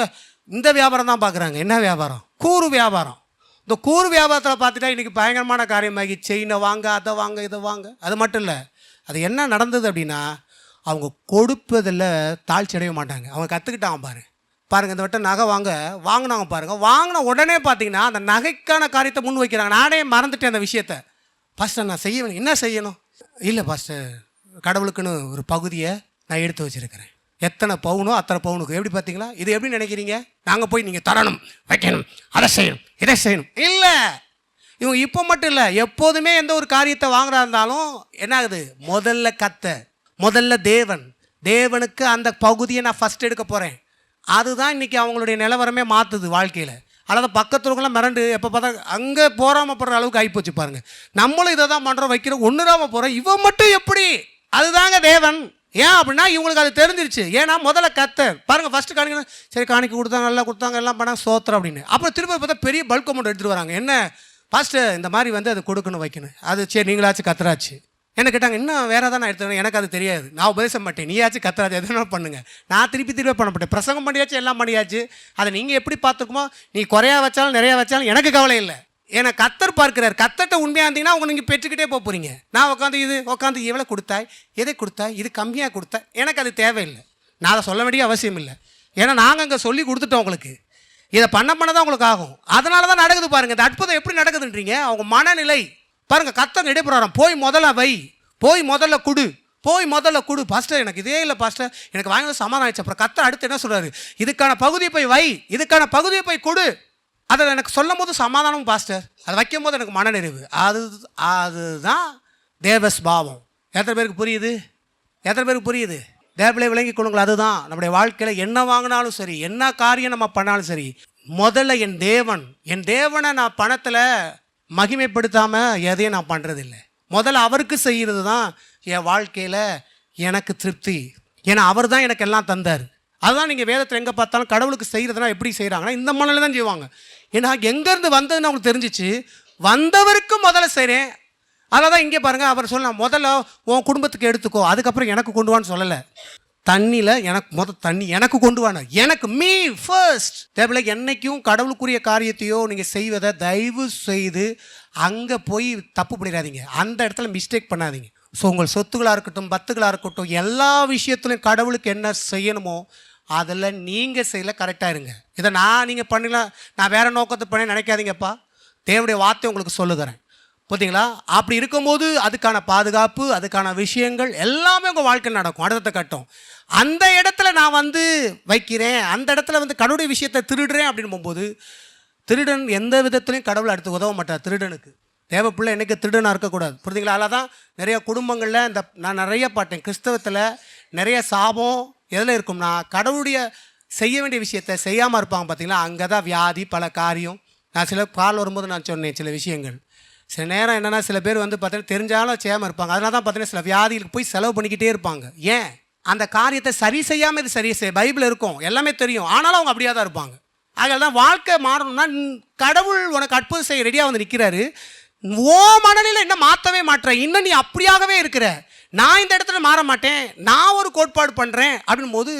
இந்த வியாபாரம் தான் பார்க்குறாங்க. என்ன வியாபாரம்? கூறு வியாபாரம். இந்த கூறு வியாபாரத்தில் பார்த்துட்டா இன்றைக்கி பயங்கரமான காரியமாகி, செயினை வாங்க, அதை வாங்க, இதை வாங்க. அது மட்டும் இல்லை, அது என்ன நடந்தது அப்படின்னா, அவங்க கொடுப்பதில் தாழ்ச்சி அடைய மாட்டாங்க. அவங்க கற்றுக்கிட்டாங்க பாருங்கள். இந்த வட்டம் நகை வாங்கினாங்க பாருங்கள். வாங்கின உடனே பார்த்தீங்கன்னா அந்த நகைக்கான காரியத்தை முன் வைக்கிறாங்க. நானே மறந்துட்டேன் அந்த விஷயத்தை. பாஸ்டர் நான் செய்யணும், என்ன செய்யணும்? இல்லை பாஸ்டர், கடவுளுக்குன்னு ஒரு பகுதியை நான் எடுத்து வச்சுருக்கிறேன். எத்தனை பவுனோ அத்தனை பவுனுக்கு. எப்படி பார்த்தீங்களா? இது எப்படி நினைக்கிறீங்க? நாங்கள் போய் நீங்கள் தரணும், வைக்கணும், அதை செய்யணும், இதை செய்யணும். இல்லை, இவங்க இப்போ மட்டும் இல்லை, எப்போதுமே எந்த ஒரு காரியத்தை வாங்குறா இருந்தாலும் என்ன ஆகுது? முதல்ல தேவனுக்கு அந்த பகுதியை நான் ஃபஸ்ட் எடுக்க போகிறேன். அதுதான் இன்றைக்கி அவங்களுடைய நிலவரமே மாற்றுது வாழ்க்கையில். அதாவது பக்கத்துலலாம் மிரண்டு எப்போ பார்த்தா அங்கே போகாமப்படுற அளவுக்கு ஆகிப்போச்சு பாருங்கள். நம்மளும் இதை தான் பண்ணுறோம், வைக்கிறோம், ஒன்றுடாமல் போகிறோம். இவன் மட்டும் எப்படி? அதுதாங்க தேவன். ஏன் அப்படின்னா இவங்களுக்கு அது தெரிஞ்சிருச்சு. ஏன்னா முதல்ல கர்த்தர் பாருங்கள், ஃபஸ்ட்டு காணிக்கணும், சரி காணிக்க கொடுத்தாங்க, நல்லா கொடுத்தாங்க, எல்லாம் பண்ணாங்க, சோத்திரம் அப்படின்னு. அப்புறம் திரும்ப பார்த்தா பெரிய பல்க் அமௌண்ட் எடுத்துகிட்டு வராங்க. என்ன ஃபஸ்ட்டு இந்த மாதிரி வந்து அது கொடுக்கணும், வைக்கணும். அது சரி, நீங்களாச்சும் கர்த்தராச்சு. என்ன கேட்டாங்க, இன்னும் வேறு தான் நான் எடுத்துக்கிறேன், எனக்கு அது தெரியாது, நான் உபதேசம் மாட்டேன், நீயாச்சும் கர்த்தராச்சு, எதுனா பண்ணுங்கள். நான் திருப்பி பண்ணப்பட்டேன், பிரசங்கம் பண்ணியாச்சு, எல்லாம் பண்ணியாச்சு. அதை நீங்கள் எப்படி பார்த்துக்குமோ, நீ குறையா வச்சாலும் நிறையா வச்சாலும் எனக்கு கவலை இல்லை. ஏன்னா கர்த்தர் பார்க்கிறார். கர்த்தர்கிட்ட உண்மையாக இருந்தீங்கன்னா அவங்க நீங்கள் பெற்றுக்கிட்டே போகிறீங்க. நான் உட்காந்து எவ்வளோ கொடுத்தாய், எதை கொடுத்தாய், இது கம்மியாக கொடுத்தாய், எனக்கு அது தேவையில்லை. நான் அதை சொல்ல வேண்டிய அவசியம் இல்லை. ஏன்னா நாங்கள் அங்கே சொல்லி கொடுத்துட்டோம் உங்களுக்கு. இதை பண்ண தான் உங்களுக்கு ஆகும். அதனால தான் நடக்குது பாருங்கள். இந்த அற்புதம் எப்படி நடக்குதுன்றீங்க? அவங்க மனநிலை பாருங்கள். கர்த்தர் இடைப்படுறாராம், போய் முதல்ல வை, போய் முதல்ல கொடு. பாஸ்டர் எனக்கு இதே இல்லை பாஸ்டர், எனக்கு வாங்கின சமாதானம் ஆயிடுச்சு. அப்புறம் கர்த்தர் அடுத்து என்ன சொல்கிறாரு? இதுக்கான பகுதியை போய் வை, இதுக்கான பகுதியை போய் கொடு. அதை எனக்கு சொல்லும் போது சமாதானம் பாஸ்டர், அதை வைக்கும் போது எனக்கு மனநிறைவு. அதுதான் தேவஸ்பாவம். எத்தனை பேருக்கு புரியுது? தேவப்பிள்ளை விளங்கி கொள்ளுங்கள். அதுதான் நம்முடைய வாழ்க்கையில் என்ன வாங்கினாலும் சரி, என்ன காரியம் நம்ம பண்ணாலும் சரி, முதல்ல என் தேவனை நான் பணத்தில் மகிமைப்படுத்தாமல் எதையும் நான் பண்ணுறதில்லை. முதல்ல அவருக்கு செய்கிறது தான் என் வாழ்க்கையில் எனக்கு திருப்தி. ஏன்னா அவர் தான் எனக்கு எல்லாம் தந்தார். அதுதான் நீங்கள் வேதத்தில் எங்கே பார்த்தாலும் கடவுளுக்கு செய்கிறதுனா எப்படி செய்கிறாங்கன்னா இந்த மனநிலை தான் செய்வாங்க. ஏன்னா எங்கேருந்து வந்ததுன்னு அவங்களுக்கு தெரிஞ்சிச்சு, வந்தவருக்கும் முதல்ல செய்கிறேன். அதை தான் இங்கே பாருங்கள், அவர் சொல்லலாம், முதல்ல உன் குடும்பத்துக்கு எடுத்துக்கோ, அதுக்கப்புறம் எனக்கு கொண்டு வான்னு சொல்லலை. தண்ணியில் தண்ணி எனக்கு கொண்டு வாங்க, எனக்கு மீ ஃபர்ஸ்ட். தேவையில்லை, என்றைக்கும் கடவுளுக்குரிய காரியத்தையோ நீங்கள் செய்வதை தயவு செய்து அங்கே போய் தப்பு பண்ணிடாதீங்க, அந்த இடத்துல மிஸ்டேக் பண்ணாதீங்க. ஸோ உங்கள் சொத்துக்களாக இருக்கட்டும், பத்துகளாக இருக்கட்டும், எல்லா விஷயத்துலையும் கடவுளுக்கு என்ன செய்யணுமோ அதில் நீங்கள் செய்யல கரெக்டாக இருங்க. இதை நீங்கள் பண்ணலாம், நான் வேறு நோக்கத்தை பண்ணி நினைக்காதீங்கப்பா. தேவனுடைய வார்த்தை உங்களுக்கு சொல்லுகிறேன், பார்த்தீங்களா? அப்படி இருக்கும்போது அதுக்கான பாதுகாப்பு, அதுக்கான விஷயங்கள் எல்லாமே உங்கள் வாழ்க்கையில் நடக்கும். அடுத்த கட்டம், அந்த இடத்துல நான் வைக்கிறேன், அந்த இடத்துல கடவுளுடைய விஷயத்தை திருடுறேன் அப்படின்னு போகும்போது, திருடன் எந்த விதத்துலையும் கடவுள் அடுத்து உதவ மாட்டார் திருடனுக்கு. தேவ பிள்ளை என்னைக்கு திருடனாக இருக்கக்கூடாது. புரியுதுங்களா? அதில் தான் நிறைய குடும்பங்களில் நான் நிறைய பார்த்தேன், கிறிஸ்தவத்தில் நிறைய சாபம் எதில் இருக்கும்னா, கடவுளுடைய செய்ய வேண்டிய விஷயத்தை செய்யாமல் இருப்பாங்க பார்த்தீங்களா, அங்கே தான் வியாதி பல காரியம். நான் சில கால் வரும்போது நான் சொன்னேன் சில விஷயங்கள். சில நேரம் என்னென்னா சில பேர் வந்து பார்த்தீங்கன்னா தெரிஞ்சாலும் செய்யாமல் இருப்பாங்க. அதனால தான் பார்த்தீங்கன்னா சில வியாதிகளுக்கு போய் செலவு பண்ணிக்கிட்டே இருப்பாங்க. ஏன்? அந்த காரியத்தை சரி செய்யாமல் இது சரி பைபிள் இருக்கும், எல்லாமே தெரியும், ஆனாலும் அவங்க அப்படியே தான் இருப்பாங்க. அதில் தான் வாழ்க்கை மாறணும்னா கடவுள் உனக்கு அற்புதம் செய்ய ரெடியாக வந்து நிற்கிறாரு. ஓ மனநிலை என்ன மாற்றவே மாட்டேன், இன்னும் நீ அப்படியாகவே இருக்கிற, நான் இந்த இடத்துல மாற மாட்டேன், நான் ஒரு கோட்பாடு பண்ணுறேன் அப்படின் போது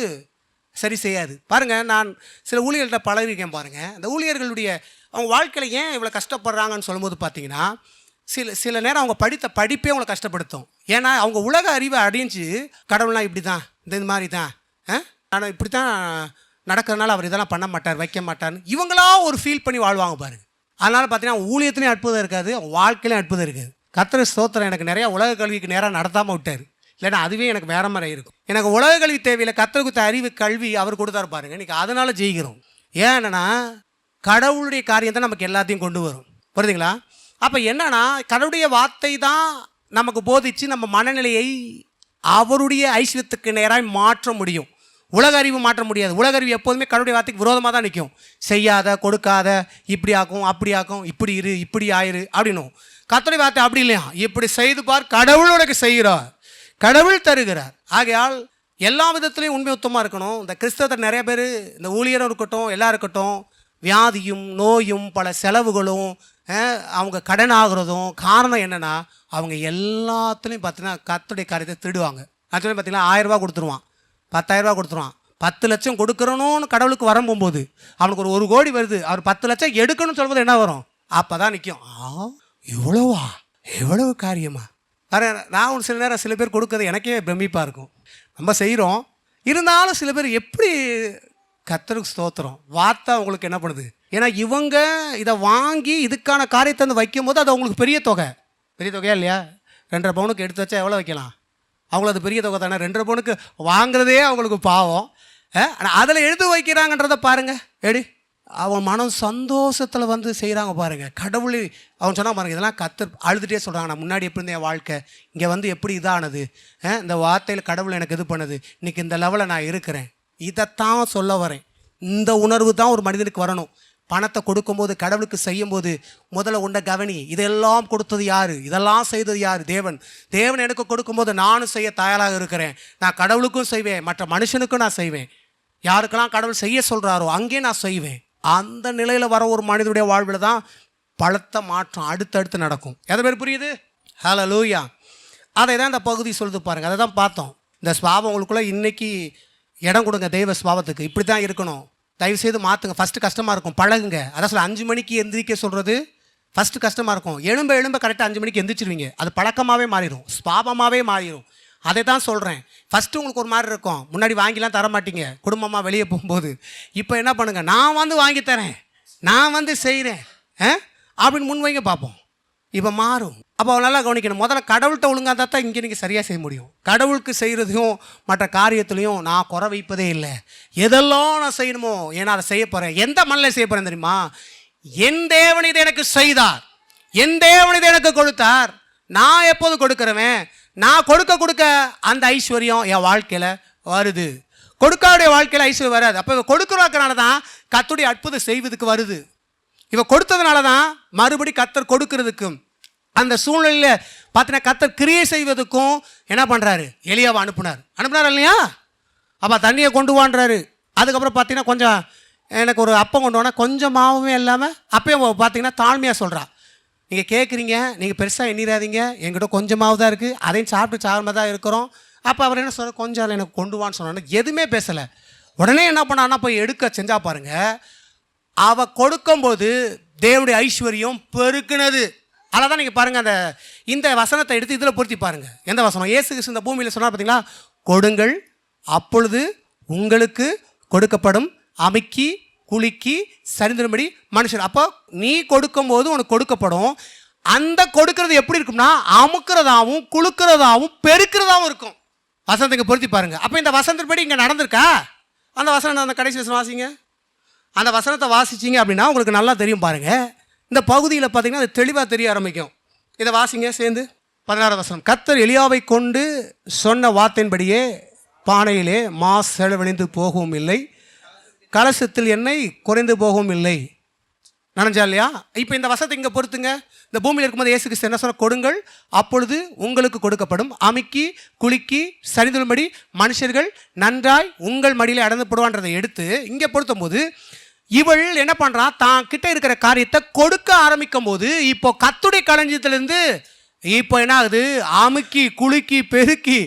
சரி செய்யாது. பாருங்கள், நான் சில ஊழியர்கள்ட்ட பழகிருக்கேன். பாருங்கள், அந்த ஊழியர்களுடைய அவங்க வாழ்க்கையில் ஏன் இவ்வளோ கஷ்டப்படுறாங்கன்னு சொல்லும்போது பார்த்தீங்கன்னா, சில நேரம் அவங்க படித்த படிப்பே அவங்களை கஷ்டப்படுத்தும். ஏன்னா அவங்க உலக அறிவை அடைஞ்சு கடவுள்லாம் இப்படி தான், இந்த மாதிரி தான், ஆனால் இப்படி தான் நடக்கிறதுனால அவர் இதெல்லாம் பண்ண மாட்டார், வைக்க மாட்டார்னு இவங்களா ஒரு ஃபீல் பண்ணி வாழ்வாங்க பாருங்கள். அதனால் பார்த்தீங்கன்னா ஊழியத்துலேயும் அற்புதம் இருக்காது, வாழ்க்கையிலையும் அற்புதம் இருக்காது. கர்த்தர் ஸ்தோத்திரம், எனக்கு நிறையா உலக கல்விக்கு நேராக நடத்தாமல் விட்டார். இல்லைன்னா அதுவே எனக்கு வேற மாதிரி இருக்கும். எனக்கு உலக கல்வி தேவையில்லை, கர்த்தர் கொடுத்த அறிவு கல்வி அவர் கொடுத்தாரு பாருங்கள். இன்றைக்கி அதனால் ஜெயிக்கிறோம். ஏன்னா கடவுளுடைய காரியம் தான் நமக்கு எல்லாத்தையும் கொண்டு வரும். புரியுதுங்களா? அப்போ என்னன்னா கடவுளுடைய வார்த்தை தான் நமக்கு போதிச்சு நம்ம மனநிலையை அவருடைய ஐஸ்வர்யத்துக்கு நேராக மாற்ற முடியும். உலக அறிவு மாற்ற முடியாது. உலக அறிவு எப்போதுமே கடவுளுடைய வார்த்தைக்கு விரோதமாக தான் நிற்கும். செய்யாத, கொடுக்காத, இப்படி ஆக்கும், அப்படி ஆக்கும், இப்படி இரு, இப்படி ஆயிரு அப்படின்னும். கர்த்தருடைய வார்த்தை அப்படி இல்லையா, இப்படி செய்து பார், கடவுள் உனக்கு செய்கிறார், கடவுள் தருகிறார். ஆகையால் எல்லா விதத்துலேயும் உண்மை உத்தமாக இருக்கணும். இந்த கிறிஸ்தவத்தை நிறைய பேர், இந்த ஊழியரும் இருக்கட்டும், எல்லாம் இருக்கட்டும், வியாதியும் நோயும் பல செலவுகளும் அவங்க கடன் ஆகுறதும் காரணம் என்னென்னா, அவங்க எல்லாத்துலேயும் பார்த்தீங்கன்னா கர்த்தருடைய காரியத்தை திருடுவாங்க. ஆக்சுவலி பார்த்தீங்கன்னா 1000 ரூபா கொடுத்துருவான், 10,000 ரூபா கொடுத்துருவான். 10 லட்சம் கொடுக்குறணும்னு கடவுளுக்கு வரும்போது அவனுக்கு ஒரு 1 கோடி வருது, அவர் 10 லட்சம் எடுக்கணும்னு சொல்லும்போது என்ன வரும்? அப்போ தான் நிற்கும், இவ்வளோவா, எவ்வளவு காரியமா. நான் சில நேரம் சில பேர் கொடுக்கறது எனக்கே பிரமிப்பாக இருக்கும். நம்ம செய்கிறோம், இருந்தாலும் சில பேர் எப்படி கர்த்தருக்கு ஸ்தோத்திரம், வார்த்தை அவங்களுக்கு என்ன பண்ணுது. ஏன்னா இவங்க இதை வாங்கி இதுக்கான காரியத்தை வந்து வைக்கும் போது அது அவங்களுக்கு பெரிய தொகையா இல்லையா? 2.5 பவுனுக்கு எடுத்து வச்சா எவ்வளோ வைக்கலாம்? அவங்களுக்கு அது பெரிய தொகை தானே. 2.5 பவுனுக்கு வாங்குறதே அவங்களுக்கு பாவம். ஆனால் அதில் எடுத்து வைக்கிறாங்கன்றதை பாருங்கள். அவன் மனம் சந்தோஷத்தில் வந்து செய்கிறாங்க பாருங்கள். கடவுள் அவன் சொன்னால் பாருங்கள், இதெல்லாம் கர்த்தர் அழுதுகிட்டே சொல்கிறாங்க, நான் முன்னாடி எப்படி இருந்தேன் வாழ்க்கை, இங்கே வந்து எப்படி இதானது, இந்த வார்த்தையில் கடவுள் எனக்கு இது பண்ணுது, இன்றைக்கி இந்த லெவலில் நான் இருக்கிறேன். இதைத்தான் சொல்ல வரேன். இந்த உணர்வு தான் ஒரு மனிதனுக்கு வரணும். பணத்தை கொடுக்கும்போது, கடவுளுக்கு செய்யும்போது முதல்ல உண்ட கவனி, இதெல்லாம் கொடுத்தது யார், இதெல்லாம் செய்தது யார்? தேவன். தேவன் எனக்கு கொடுக்கும்போது நானும் செய்ய தயாராக இருக்கிறேன். நான் கடவுளுக்கும் செய்வேன், மற்ற மனுஷனுக்கும் நான் செய்வேன். யாருக்கெல்லாம் கடவுள் செய்ய சொல்கிறாரோ அங்கே நான் செய்வேன். அந்த நிலையில் வர ஒரு மனிதனுடைய வாழ்வில் தான் பலத்த மாற்றம் அடுத்தடுத்து நடக்கும். எதை பேர் புரியுது? ஹல்லேலூயா. அதை தான் இந்த பகுதி சொல்லுது பாருங்கள். அதை தான் பார்த்தோம். இந்த ஸ்வாபம் உங்களுக்குள்ளே இன்றைக்கி இடம் கொடுங்க. தெய்வ ஸ்வாபத்துக்கு இப்படி தான் இருக்கணும். தயவுசெய்து மாற்றுங்க. ஃபஸ்ட்டு கஷ்டமாக இருக்கும், பழகுங்க. அதான் சொல்ல 5 மணிக்கு எந்திரிக்க சொல்கிறது ஃபஸ்ட்டு கஷ்டமாக இருக்கும். எழும்ப கரெக்டாக 5 மணிக்கு எந்திரிச்சிருவீங்க. அது பழக்கமாகவே மாறிடும், ஸ்வாபமாகவே மாறிடும். அதை தான் சொல்கிறேன். ஃபஸ்ட்டு உங்களுக்கு ஒரு மாதிரி இருக்கும், முன்னாடி வாங்கிலாம் தர மாட்டீங்க குடும்பமாக வெளியே போகும்போது. இப்போ என்ன பண்ணுங்கள், நான் வந்து வாங்கி தரேன், நான் வந்து செய்கிறேன் அப்படின்னு முன்வைங்க பார்ப்போம். இப்போ மாறும். அப்போ நல்லா கவனிக்கணும். முதல்ல கடவுள்கிட்ட ஒழுங்காக தான் இங்கே நீங்கள் சரியாக செய்ய முடியும். கடவுளுக்கு செய்கிறதையும் மற்ற காரியத்துலையும் நான் குறை வைப்பதே இல்லை. எதெல்லாம் நான் செய்யணுமோ, ஏன்னா அதை செய்ய போகிறேன். எந்த மண்ணில் செய்ய போகிறேன் தெரியுமா? என் தேவன் இதை எனக்கு செய்தார், என் தேவன் இதை எனக்கு கொடுத்தார். நான் எப்போது கொடுக்குறவன், நான் கொடுக்க அந்த ஐஸ்வர்யம் என் வாழ்க்கையில் வருது. கொடுக்காவுடைய வாழ்க்கையில் ஐஸ்வர்யம் வராது. அப்போ இவ கொடுக்குறாக்கனால தான் கர்த்தருடைய அற்புதம் செய்வதுக்கு வருது. இவ கொடுத்ததுனால தான் மறுபடி கர்த்தர் கொடுக்கறதுக்கும் அந்த சூழ்நிலையில் பார்த்தீங்கன்னா கர்த்தர் கிரியை செய்வதுக்கும் என்ன பண்ணுறாரு? எலியாவை அனுப்புனார் இல்லையா? அப்போ தண்ணியை கொண்டு வான்றாரு. அதுக்கப்புறம் பார்த்தீங்கன்னா கொஞ்சம் எனக்கு ஒரு அப்பம் கொண்டு வானா, கொஞ்சம் மாவுமே இல்லாமல் அப்பயும் பார்த்தீங்கன்னா தாழ்மையாக சொல்கிறா, நீங்கள் கேட்குறீங்க, நீங்கள் பெருசாக எண்ணிடாதீங்க, என்கிட்ட கொஞ்சமாவது தான் இருக்குது, அதையும் சாப்பிட்டு சாதாரணமாக தான் இருக்கிறோம். அப்போ அவர் என்ன சொல்கிறார்? கொஞ்சம் எனக்கு கொண்டு வான்னு சொன்னான்னு எதுவுமே பேசலை. உடனே என்ன பண்ணான்னா போய் எடுக்க செஞ்சா பாருங்கள். அவள் கொடுக்கும்போது தேவனுடைய ஐஸ்வர்யம் பெருக்குனது. அதை தான் நீங்கள் பாருங்கள், இந்த வசனத்தை எடுத்து இதில் பொருத்தி பாருங்கள். எந்த வசனம்? இயேசு கிறிஸ்து இந்த பூமியில் சொன்னார் பார்த்தீங்களா, கொடுங்கள் அப்பொழுது உங்களுக்கு கொடுக்கப்படும், அமுக்கி குலுக்கி சரிந்திரும்படி மனுஷன். அப்போ நீ கொடுக்கும்போது உனக்கு கொடுக்கப்படும். அந்த கொடுக்கறது எப்படி இருக்கும்னா அமுக்கிறதாவும் குலுக்கிறதாவும் பெருக்கிறதாவும் இருக்கும். வசனத்துக்கு பொருத்தி பாருங்க. அப்போ இந்த வசனத்தின்படி இங்கே நடந்திருக்கா? அந்த வசனம் அந்த கடைசி வசனம் வாசிங்க. அந்த வசனத்தை வாசிச்சிங்க அப்படின்னா உங்களுக்கு நல்லா தெரியும் பாருங்கள். இந்த பகுதியில் பார்த்தீங்கன்னா அது தெளிவாக தெரிய ஆரம்பிக்கும். இதை வாசிங்க சேர்ந்து. 16 வசனம். கர்த்தர் எலியாவை கொண்டு சொன்ன வார்த்தையின்படியே பானையிலே மா செலவழிந்து போகவும் இல்லை, கலசத்தில் எண்ணெய் குறைந்து போகவும் இல்லை. நனைஞ்சா இல்லையா? இப்போ இந்த வசனத்தை இங்கே பொறுத்துங்க. இந்த பூமியில் இருக்கும்போது இயேசு கிறிஸ்து என்ன சொன்ன? கொடுங்கள் அப்பொழுது உங்களுக்கு கொடுக்கப்படும், அமுக்கி குலுக்கி சரிந்தும்படி மனுஷர்கள் நன்றாய் உங்கள் மடியில் அடர்ந்து போடுவான்றதை எடுத்து இங்கே பொருத்தும் போது இவள் என்ன பண்ணுறான்? தான் கிட்ட இருக்கிற காரியத்தை கொடுக்க ஆரம்பிக்கும் போது இப்போ கர்த்தருடைய களஞ்சியத்திலிருந்து இப்போ என்ன ஆகுது? அமுக்கி குலுக்கி பெருக்கி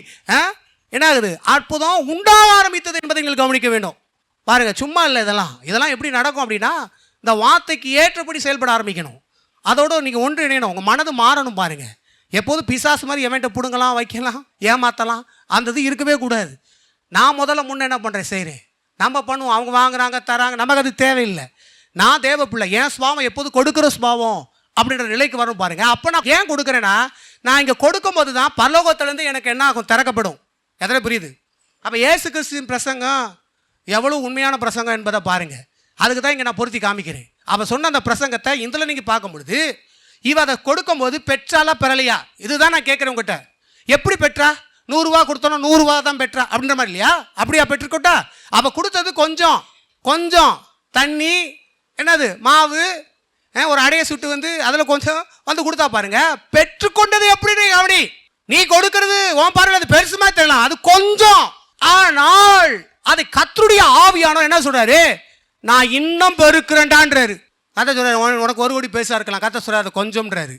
என்ன ஆகுது? அற்புதம் உண்டாக ஆரம்பித்தது என்பதை நீங்கள் கவனிக்க வேண்டும். பாருங்க, சும்மா இல்லை. இதெல்லாம் எப்படி நடக்கும் அப்படின்னா, இந்த வார்த்தைக்கு ஏற்றபடி செயல்பட ஆரம்பிக்கணும். அதோடு நீங்கள் ஒன்று இணையணும், உங்கள் மனது மாறணும். பாருங்கள், எப்போதும் பிசாசு மாதிரி எவன்ட்ட பிடுங்கலாம், வைக்கலாம், ஏமாற்றலாம், அந்த இது இருக்கவே கூடாது. நான் முதல்ல முன்ன என்ன பண்ணுறேன், செய்கிறேன். நம்ம பண்ணுவோம், அவங்க வாங்குறாங்க தராங்க, நமக்கு அது தேவையில்லை. நான் தேவை பிள்ளை, என் சுபாவம் எப்போதும் கொடுக்குற சுபாவம் அப்படின்ற நிலைக்கு வரும். பாருங்கள், அப்போ நான் ஏன் கொடுக்குறேன்னா, நான் இங்கே கொடுக்கும்போது தான் பரலோகத்திலேருந்து எனக்கு என்ன ஆகும்? திறக்கப்படும். எத்தனை புரியுது? அப்போ இயேசு கிறிஸ்துவின் பிரசங்கம் எவ்வளோ உண்மையான பிரசங்கம் என்பதை பாருங்கள். அதுக்கு தான் இங்கே நான் பொருத்தி காமிக்கிறேன். அவள் சொன்ன அந்த பிரசங்கத்தை இதில் நீங்கள் பார்க்கும் பொழுது இவ அதை கொடுக்கும்போது பெற்றாலா பெறலையா? இதுதான் நான் கேட்குறேன் உங்ககிட்ட. எப்படி பெற்றா? 100 ரூபா கொடுத்தோன்னா 100 ரூபா தான் பெற்றா அப்படின்ற மாதிரி இல்லையா? அப்படியா பெற்றுக்கொட்டா? அவள் கொடுத்தது கொஞ்சம் தண்ணி, என்னது மாவு, ஒரு அடையை சுட்டு வந்து அதில் கொஞ்சம் வந்து கொடுத்தா பாருங்க. பெற்றுக்கொண்டது எப்படி? கவனி, நீ கொடுக்கறது உன் பார்வையில் அது பெருசுமா தெரியலாம், அது கொஞ்சம். ஆனால் அதை கர்த்தருடைய ஆவியானவர் என்ன சொல்றாரு? நான் இன்னும் பெருக்கிறேன்டான்றாரு. கதை சொல்றாரு, உனக்கு 1 கோடி பேசா இருக்கலாம், கதை சொல்றாரு கொஞ்சம்ன்றாரு.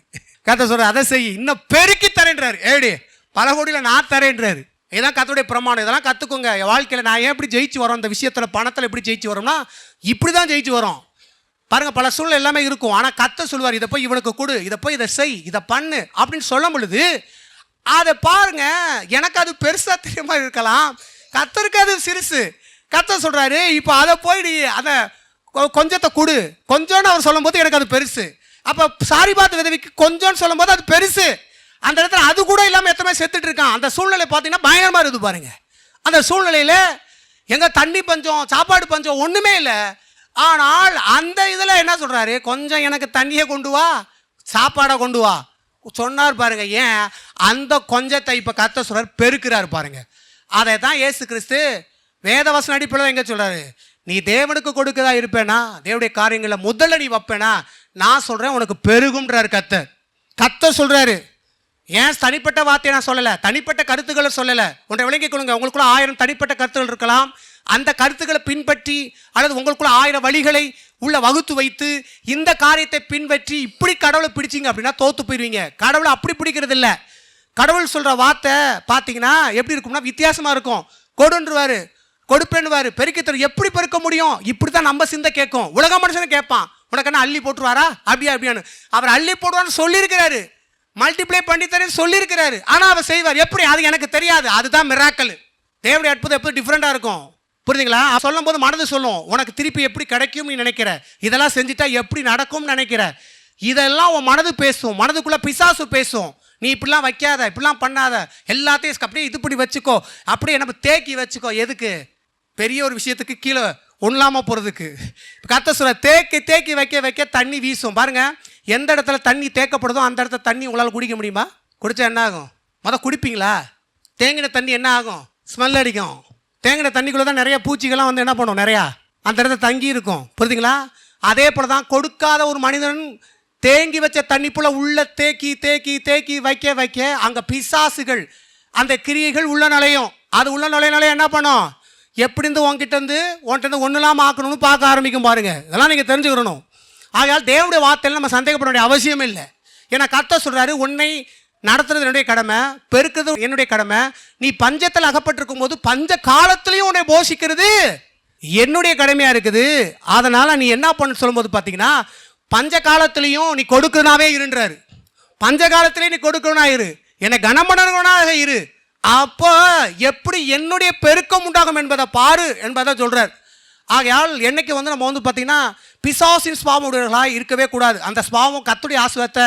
கதை சொல்றாரு, அதை செய், இன்னும் பெருக்கி தரேன்றாரு. ஏடி பல கோடியில் நான் தரேன்றாரு. இதான் கர்த்தருடைய பிரமாணம். இதெல்லாம் கற்றுக்கோங்க. வாழ்க்கையில் நான் ஏன் எப்படி ஜெயிச்சு வரோம், இந்த விஷயத்தில் பணத்தில் எப்படி ஜெயிச்சு வரோம்னா இப்படி தான் ஜெயிச்சு வரோம். பாருங்க, பல சூழ்நிலை எல்லாமே இருக்கும். ஆனால் கர்த்தர் சொல்லுவார், இதை போய் இவனுக்கு கொடு, இதை போய் இதை செய், இதை பண்ணு அப்படின்னு சொல்லும் பொழுது அதை பாருங்க, எனக்கு அது பெருசா தெரியுமா இருக்கலாம், கர்த்தருக்கு அது சிறுசு. கர்த்தர் சொல்றாரு, இப்போ அதை போய் நீ அதை கொஞ்சத்தை கொடு, கொஞ்சம்னு அவர் சொல்லும் போது எனக்கு அது பெருசு. அப்போ சாரிபாத் விதவிக்கு கொஞ்சம்னு சொல்லும் போது அது பெருசு. அந்த இடத்துல அது கூட இல்லாமல் எத்தனை செத்துட்டு இருக்கான். அந்த சூழ்நிலை பார்த்தீங்கன்னா பயங்கரமாக இருக்குது பாருங்க. அந்த சூழ்நிலையில் எங்கே தண்ணி பஞ்சம், சாப்பாடு பஞ்சம் ஒன்றுமே இல்லை. ஆனால் அந்த இதில் என்ன சொல்கிறாரு? கொஞ்சம் எனக்கு தண்ணியை கொண்டு வா, சாப்பாடை கொண்டு வா சொன்னார் பாருங்க. ஏன் அந்த கொஞ்சத்தை இப்போ கர்த்தர் சொல்கிறார், பெருக்கிறார் பாருங்க. அதை தான் இயேசு கிறிஸ்து வேதவசன அடிப்படையில் எங்கே சொல்கிறாரு? நீ தேவனுக்கு கொடுக்கதா இருப்பேனா, தேவனுடைய காரியங்களில் முதல்ல நீ வைப்பேனா, நான் சொல்கிறேன் உனக்கு பெருகும்ன்றார் கர்த்தர் சொல்கிறாரு. ஏன் தனிப்பட்ட வார்த்தையை நான் சொல்லலை, தனிப்பட்ட கருத்துக்களை சொல்லலை. ஒன்றை விளங்கிக் கொள்ளுங்க. உங்களுக்குள்ள 1000 தனிப்பட்ட கருத்துக்கள் இருக்கலாம். அந்த கருத்துக்களை பின்பற்றி அல்லது உங்களுக்குள்ள 1000 வழிகளை உள்ள வகுத்து வைத்து இந்த காரியத்தை பின்பற்றி இப்படி கடவுளை பிடிச்சிங்க அப்படின்னா தோத்து போயிடுவீங்க. கடவுளை அப்படி பிடிக்கிறது இல்லை. கடவுள் சொல்கிற வார்த்தை பார்த்தீங்கன்னா எப்படி இருக்கும்னா வித்தியாசமாக இருக்கும். கொடுன்றுவார், கொடுப்பேன்னுவார், பெருக்கித்தரும். எப்படி பெருக்க முடியும்? இப்படி தான் நம்ம சிந்தை கேட்கும். உலக மனுஷனை கேட்பான், உனக்கு என்ன அள்ளி போட்டுருவாரா அப்படியான்னு. அவர் அள்ளி போடுவான்னு சொல்லியிருக்கிறாரு, மல்டிப்ளை பண்ணித்தரேன்னு சொல்லியிருக்கிறாரு. ஆனால் அவர் செய்வார். எப்படி? அது எனக்கு தெரியாது. அதுதான் மிராக்கல். தேவனுடைய அற்புதம் எப்படி டிஃப்ரெண்டாக இருக்கும், புரியுதுங்களா? சொல்லும் போது மனது சொல்லும், உனக்கு திருப்பி எப்படி கிடைக்கும் நீ நினைக்கிற, இதெல்லாம் செஞ்சுட்டா எப்படி நடக்கும்னு நினைக்கிற, இதெல்லாம் உன் மனது பேசும். மனதுக்குள்ளே பிசாசு பேசும். நீ இப்படிலாம் வைக்காத, இப்படிலாம் பண்ணாத, எல்லாத்தையும் அப்படியே இது பண்ணி வச்சுக்கோ, அப்படியே நம்ம தேக்கி வச்சுக்கோ. எதுக்கு? பெரிய ஒரு விஷயத்துக்கு கீழே ஒன்றாமல் போகிறதுக்கு. கர்த்தர் சொல்ற, தேக்கி வைக்க வைக்க தண்ணி வீசும். பாருங்கள், எந்த இடத்துல தண்ணி தேக்கப்படுதோ அந்த இடத்துல தண்ணி உங்களால் குடிக்க முடியுமா? குடித்தா என்ன ஆகும்? குடிப்பீங்களா? தேங்கின தண்ணி என்ன ஆகும்? ஸ்மெல் அடிக்கும். தேங்கின தண்ணிக்குள்ளே தான் நிறைய பூச்சிகள்லாம் வந்து என்ன பண்ணும், நிறையா அந்த இடத்துல தங்கி இருக்கும். புரியுதுங்களா? அதே போல் தான் கொடுக்காத ஒரு மனிதன் தேங்கி வச்ச தண்ணி போல் உள்ள தேக்கி வைக்க வைக்க அங்கே பிசாசுகள் அந்த கிரியைகள் உள்ள நுழையும். அது உள்ள நுழைய என்ன பண்ணும்? எப்படி இருந்து உன்கிட்ட ஒன்றும் இல்லாமல் ஆக்கணும்னு பார்க்க ஆரம்பிக்கும். பாருங்க, இதெல்லாம் நீங்கள் தெரிஞ்சுக்கிறணும். ஆகையால் தேவனுடைய வார்த்தையில் நம்ம சந்தேகப்பட வேண்டிய அவசியம் இல்லை. ஏன்னா கர்த்தர் சொல்கிறாரு, உன்னை நடத்துறது என்னுடைய கடமை, பெருக்கிறது என்னுடைய கடமை. நீ பஞ்சத்தில் அகப்பட்டிருக்கும் போது பஞ்ச காலத்திலையும் உன்னை போஷிக்கிறது என்னுடைய கடமையாக இருக்குது. அதனால் நீ என்ன பண்ணு சொல்லும்போது பார்த்தீங்கன்னா, பஞ்ச காலத்திலையும் நீ கொடுக்கணாவே இருன்றாரு. பஞ்ச காலத்திலேயே நீ கொடுக்கணா இரு, என்னை கனமனவனாக இரு. அப்போ எப்படி என்னுடைய பெருக்கம் உண்டாகும் என்பதை பாரு என்பதை சொல்கிறார். ஆகையால் என்னைக்கு நம்ம பார்த்தீங்கன்னா பிசாசின் ஸ்வாபம் உடையவர்களாக இருக்கவே கூடாது. அந்த ஸ்வாபம் கர்த்தருடைய ஆசீர்வாதத்தை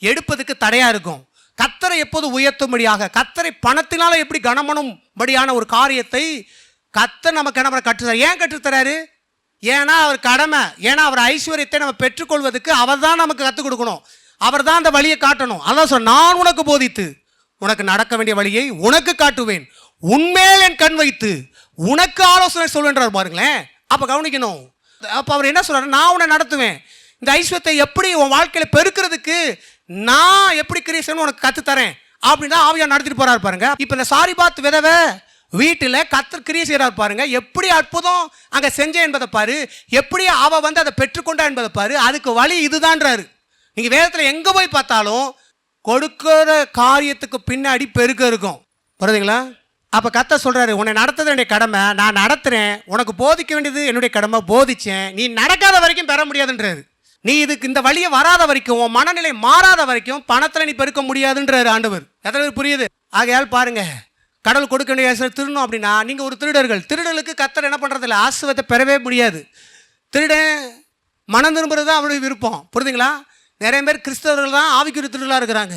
எடுப்பதுக்கு தடையாக இருக்கும். கர்த்தரை எப்போது உயர்த்தும்படியாக, கர்த்தரை பணத்தினால் எப்படி கனமனும்படியான ஒரு காரியத்தை கர்த்தர் நமக்கு நம்ம கற்றுத்தரார். ஏன் கற்றுத்தராரு? ஏன்னா அவர் கடமை. ஏன்னா அவர் ஐஸ்வர்யத்தை நம்ம பெற்றுக்கொள்வதற்கு அவர் தான் நமக்கு கற்றுக் கொடுக்கணும். அவர் தான் அந்த வழியை காட்டணும். அதான் சொல்ற, நான் உனக்கு போதித்து உனக்கு நடக்க வேண்டிய வழியை உனக்கு காட்டுவேன், உன்மேல் என் கண் வைத்து உனக்கு ஆலோசனை சொல்வேன்றார் பாருங்களேன். அப்ப கவனிக்கணும். அப்ப அவர் என்ன சொல்றாரு, நான் உன்னை நடத்துவேன், இந்த ஐஸ்வர்யத்தை எப்படி உன் வாழ்க்கையில பெருக்கிறதுக்கு நான் எப்படி கிரியேஷன் உனக்கு கத்துத்தரேன் அப்படின்னா ஆவியா நடத்திட்டு போறாரு பாருங்க. இப்ப இந்த சாரிபாத் விதவை வீட்டில் கர்த்தர் கிரியை செய்கிறார் பாருங்க. எப்படி அற்புதம் அங்கே செஞ்சேன் என்பதை பாரு, எப்படி அவ வந்து அதை பெற்றுக்கொண்டா என்பதை பாரு. அதுக்கு வழி இதுதான்றாரு. நீங்கள் வேதத்தில் எங்கே போய் பார்த்தாலும் கொடுக்கிற காரியத்துக்கு பின்னாடி பெருக்க இருக்கும். புரியுதுங்களா? அப்போ கர்த்தர் சொல்கிறாரு, உன்னை நடத்துறது என்னுடைய கடமை, நான் நடத்துகிறேன், உனக்கு போதிக்க வேண்டியது என்னுடைய கடமை, போதிச்சேன், நீ நடக்காத வரைக்கும் பெற முடியாதுன்றாரு. நீ இதுக்கு இந்த வழியை வராத வரைக்கும், உன் மனநிலை மாறாத வரைக்கும் பணத்தில் நீ பெருக்க முடியாதுன்றாரு ஆண்டவர். எத்தனை பேர் புரியுது? ஆகையால் பாருங்க, கடவுள் கொடுக்க வேண்டிய திருடணும் அப்படின்னா நீங்கள் ஒரு திருடர்கள். திருடர்களுக்கு கர்த்தர் என்ன பண்ணுறதில்ல, ஆசீர்வாதத்தை பெறவே முடியாது. திருடன் மனம் திரும்புறது தான் அவருடைய விருப்பம். புரியுதுங்களா? நிறைய பேர் கிறிஸ்தவர்கள் தான் ஆவிக்குரிய திருடர்களாக இருக்கிறாங்க.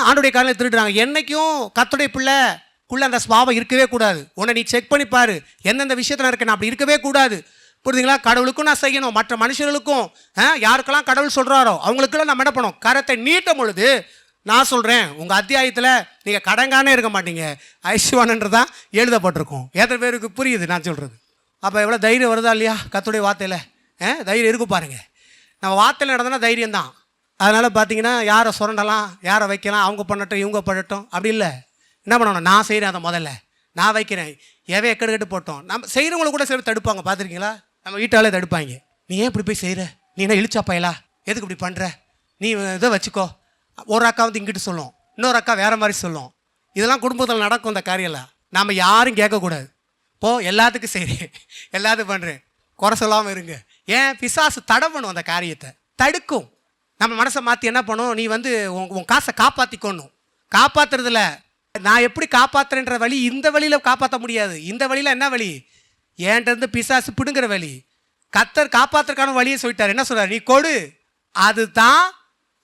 ஆண்டுடைய காலையில் திருடுறாங்க. என்றைக்கும் கர்த்தருடைய பிள்ளைக்குள்ளே அந்த ஸ்வாபம் இருக்கவே கூடாது. உன்னை நீ செக் பண்ணி பாரு, எந்தெந்த விஷயத்தில் இருக்கேன், அப்படி இருக்கவே கூடாது. புரியுதுங்களா? கடவுளுக்கும் நான் செய்யணும், மற்ற மனுஷர்களுக்கும் யாருக்கெல்லாம் கடவுள் சொல்கிறாரோ அவங்களுக்கெல்லாம் நம்ம என்ன பண்ணோம், கரத்தை நீட்டும் பொழுது நான் சொல்கிறேன், உங்கள் அத்தியாயத்தில் நீங்கள் கடங்கானே இருக்க மாட்டீங்க, ஐஸ்வானன்றதான் எழுதப்பட்டிருக்கும். எத்தனை பேருக்கு புரியுது நான் சொல்கிறது? அப்போ எவ்வளோ தைரியம் வருதா இல்லையா கர்த்தருடைய வார்த்தையில்? தைரியம் இருக்கும் பாருங்கள். நம்ம வார்த்தையில் நடந்தோன்னா தைரியம்தான். அதனால் பார்த்தீங்கன்னா யாரை சுரண்டலாம், யாரை வைக்கலாம், அவங்க பண்ணட்டும் இவங்க பண்ணட்டும் அப்படி இல்லை. என்ன பண்ணணும், நான் செய்கிறேன், அதை முதல்ல நான் வைக்கிறேன், எவன் எக்கடு கட்டு போட்டோம். நம்ம செய்கிறவங்களை கூட சரி தடுப்பாங்க, பார்த்துருக்கீங்களா? நம்ம வீட்டாலே தடுப்பாங்க. நீ ஏன் இப்படி போய் செய்கிற, நீ என்ன இழிச்சாப்பாயலா, எதுக்கு இப்படி பண்ணுற, நீ இதை வச்சுக்கோ. ஒரு அக்கா வந்து இங்கிட்டு சொல்லும், இன்னொரு அக்கா வேறு மாதிரி சொல்லும். இதெல்லாம் குடும்பத்தில் நடக்கும். இந்த காரியம்லாம் நாம் யாரும் கேட்கக்கூடாது. எல்லாத்துக்கும் செய்கிறேன், எல்லாத்துக்கும் பண்ணுறேன், குறை சொல்லாமல் இருங்க. ஏன் பிசாசு தடை பண்ணும், அந்த காரியத்தை தடுக்கும். நம்ம மனசை மாற்றி என்ன பண்ணும், நீ வந்து உன் காசை காப்பாற்றிக்கணும். காப்பாற்றுறதில்ல, நான் எப்படி காப்பாற்றுறேன்ற வழி இந்த வழியில் காப்பாற்ற முடியாது. இந்த வழியில் என்ன வழி, ஏன்ட்டு பிசாசு பிடுங்குற வழி. கர்த்தர் காப்பாற்றுறதுக்கான வழியை சொல்லிட்டார். என்ன சொல்கிறார், நீ கொடு, அதுதான்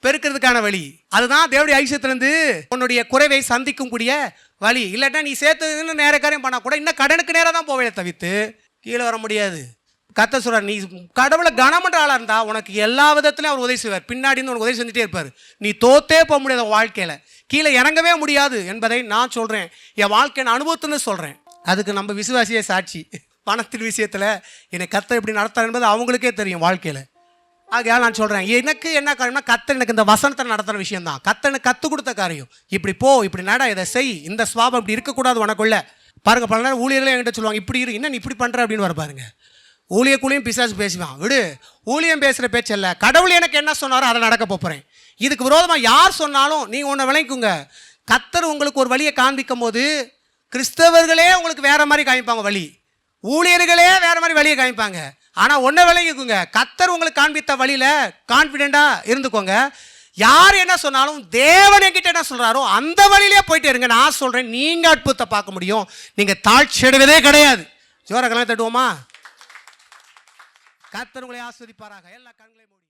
பெருக்கிறதுக்கான வழி, அதுதான் தேவனுடைய ஐஸ்வர்யத்திலிருந்து உன்னுடைய குறைவை சந்திக்கும் கூடிய வழி. இல்லாட்டா நீ சேர்த்து நேர காரியம் பண்ணால் கூட இன்னும் கடனுக்கு நேராக தான் போவே தவிர்த்து கீழே வர முடியாது. கர்த்தர் சொல்கிறார், நீ கடவுளை கனமன்ற ஆளாக இருந்தால் உனக்கு எல்லா விதத்துலையும் அவர் உதவி செய்வார். பின்னாடி இருந்து உனக்கு உதவி செஞ்சுட்டே இருப்பார். நீ தோத்தே போக முடியாத வாழ்க்கையில், கீழே இறங்கவே முடியாது என்பதை நான் சொல்கிறேன். என் வாழ்க்கையின் அனுபவத்துன்னு சொல்கிறேன். அதுக்கு நம்ம விசுவாசியே சாட்சி. பணத்தின் விஷயத்தில் என்னை கர்த்தர் எப்படி நடத்தார் என்பது அவங்களுக்கே தெரியும் வாழ்க்கையில். ஆகையால் நான் சொல்கிறேன், எனக்கு என்ன காரியம்னா, கர்த்தர் எனக்கு இந்த வசனத்தை நடத்துகிற விஷயம் தான். கர்த்தர் எனக்கு கற்றுக் கொடுத்த காரியம். இப்படி போ, இப்படி நட, இதை செய், இந்த ஸ்வாபம் இப்படி இருக்கக்கூடாது உனக்குள்ள. பாருங்கள், பல நேரம் ஊழியர்களே என்கிட்ட சொல்லுவாங்க, இப்படி இரு, என்ன நீ இப்படி பண்ணுற அப்படின்னு வர பாருங்க. ஊழியக்குள்ளேயும் பிசாசு பேசுவான். விடு, ஊழியம் பேசுகிற பேச்சல்ல, கடவுள் எனக்கு என்ன சொன்னாரோ அதை நடக்க போகிறேன். இதுக்கு விரோதமாக யார் சொன்னாலும் நீங்கள் ஒன்று விளங்கிக்குங்க. கர்த்தர் உங்களுக்கு ஒரு வழியை காண்பிக்கும் போது கிறிஸ்தவர்களே உங்களுக்கு வேறு மாதிரி காமிப்பாங்க வழி, ஊழியர்களே வேறு மாதிரி வழியை காமிப்பாங்க. ஆனால் ஒன்றை விளங்கிக்குங்க, கர்த்தர் உங்களுக்கு காண்பித்த வழியில் கான்ஃபிடென்ட்டாக இருந்துக்கோங்க. யார் என்ன சொன்னாலும் தேவன் என்கிட்ட என்ன சொல்கிறாரோ அந்த வழியிலே போயிட்டே இருங்க. நான் சொல்கிறேன், நீங்கள் அற்புதத்தை பார்க்க முடியும், நீங்கள் தாழ்ச்சி அடைவதே கிடையாது. ஜோரக்கெல்லாம் தட்டுவோமா? கர்த்தர் உங்களை ஆஸ்வதிப்பாராக. எல்லா கண்களையும் மூடி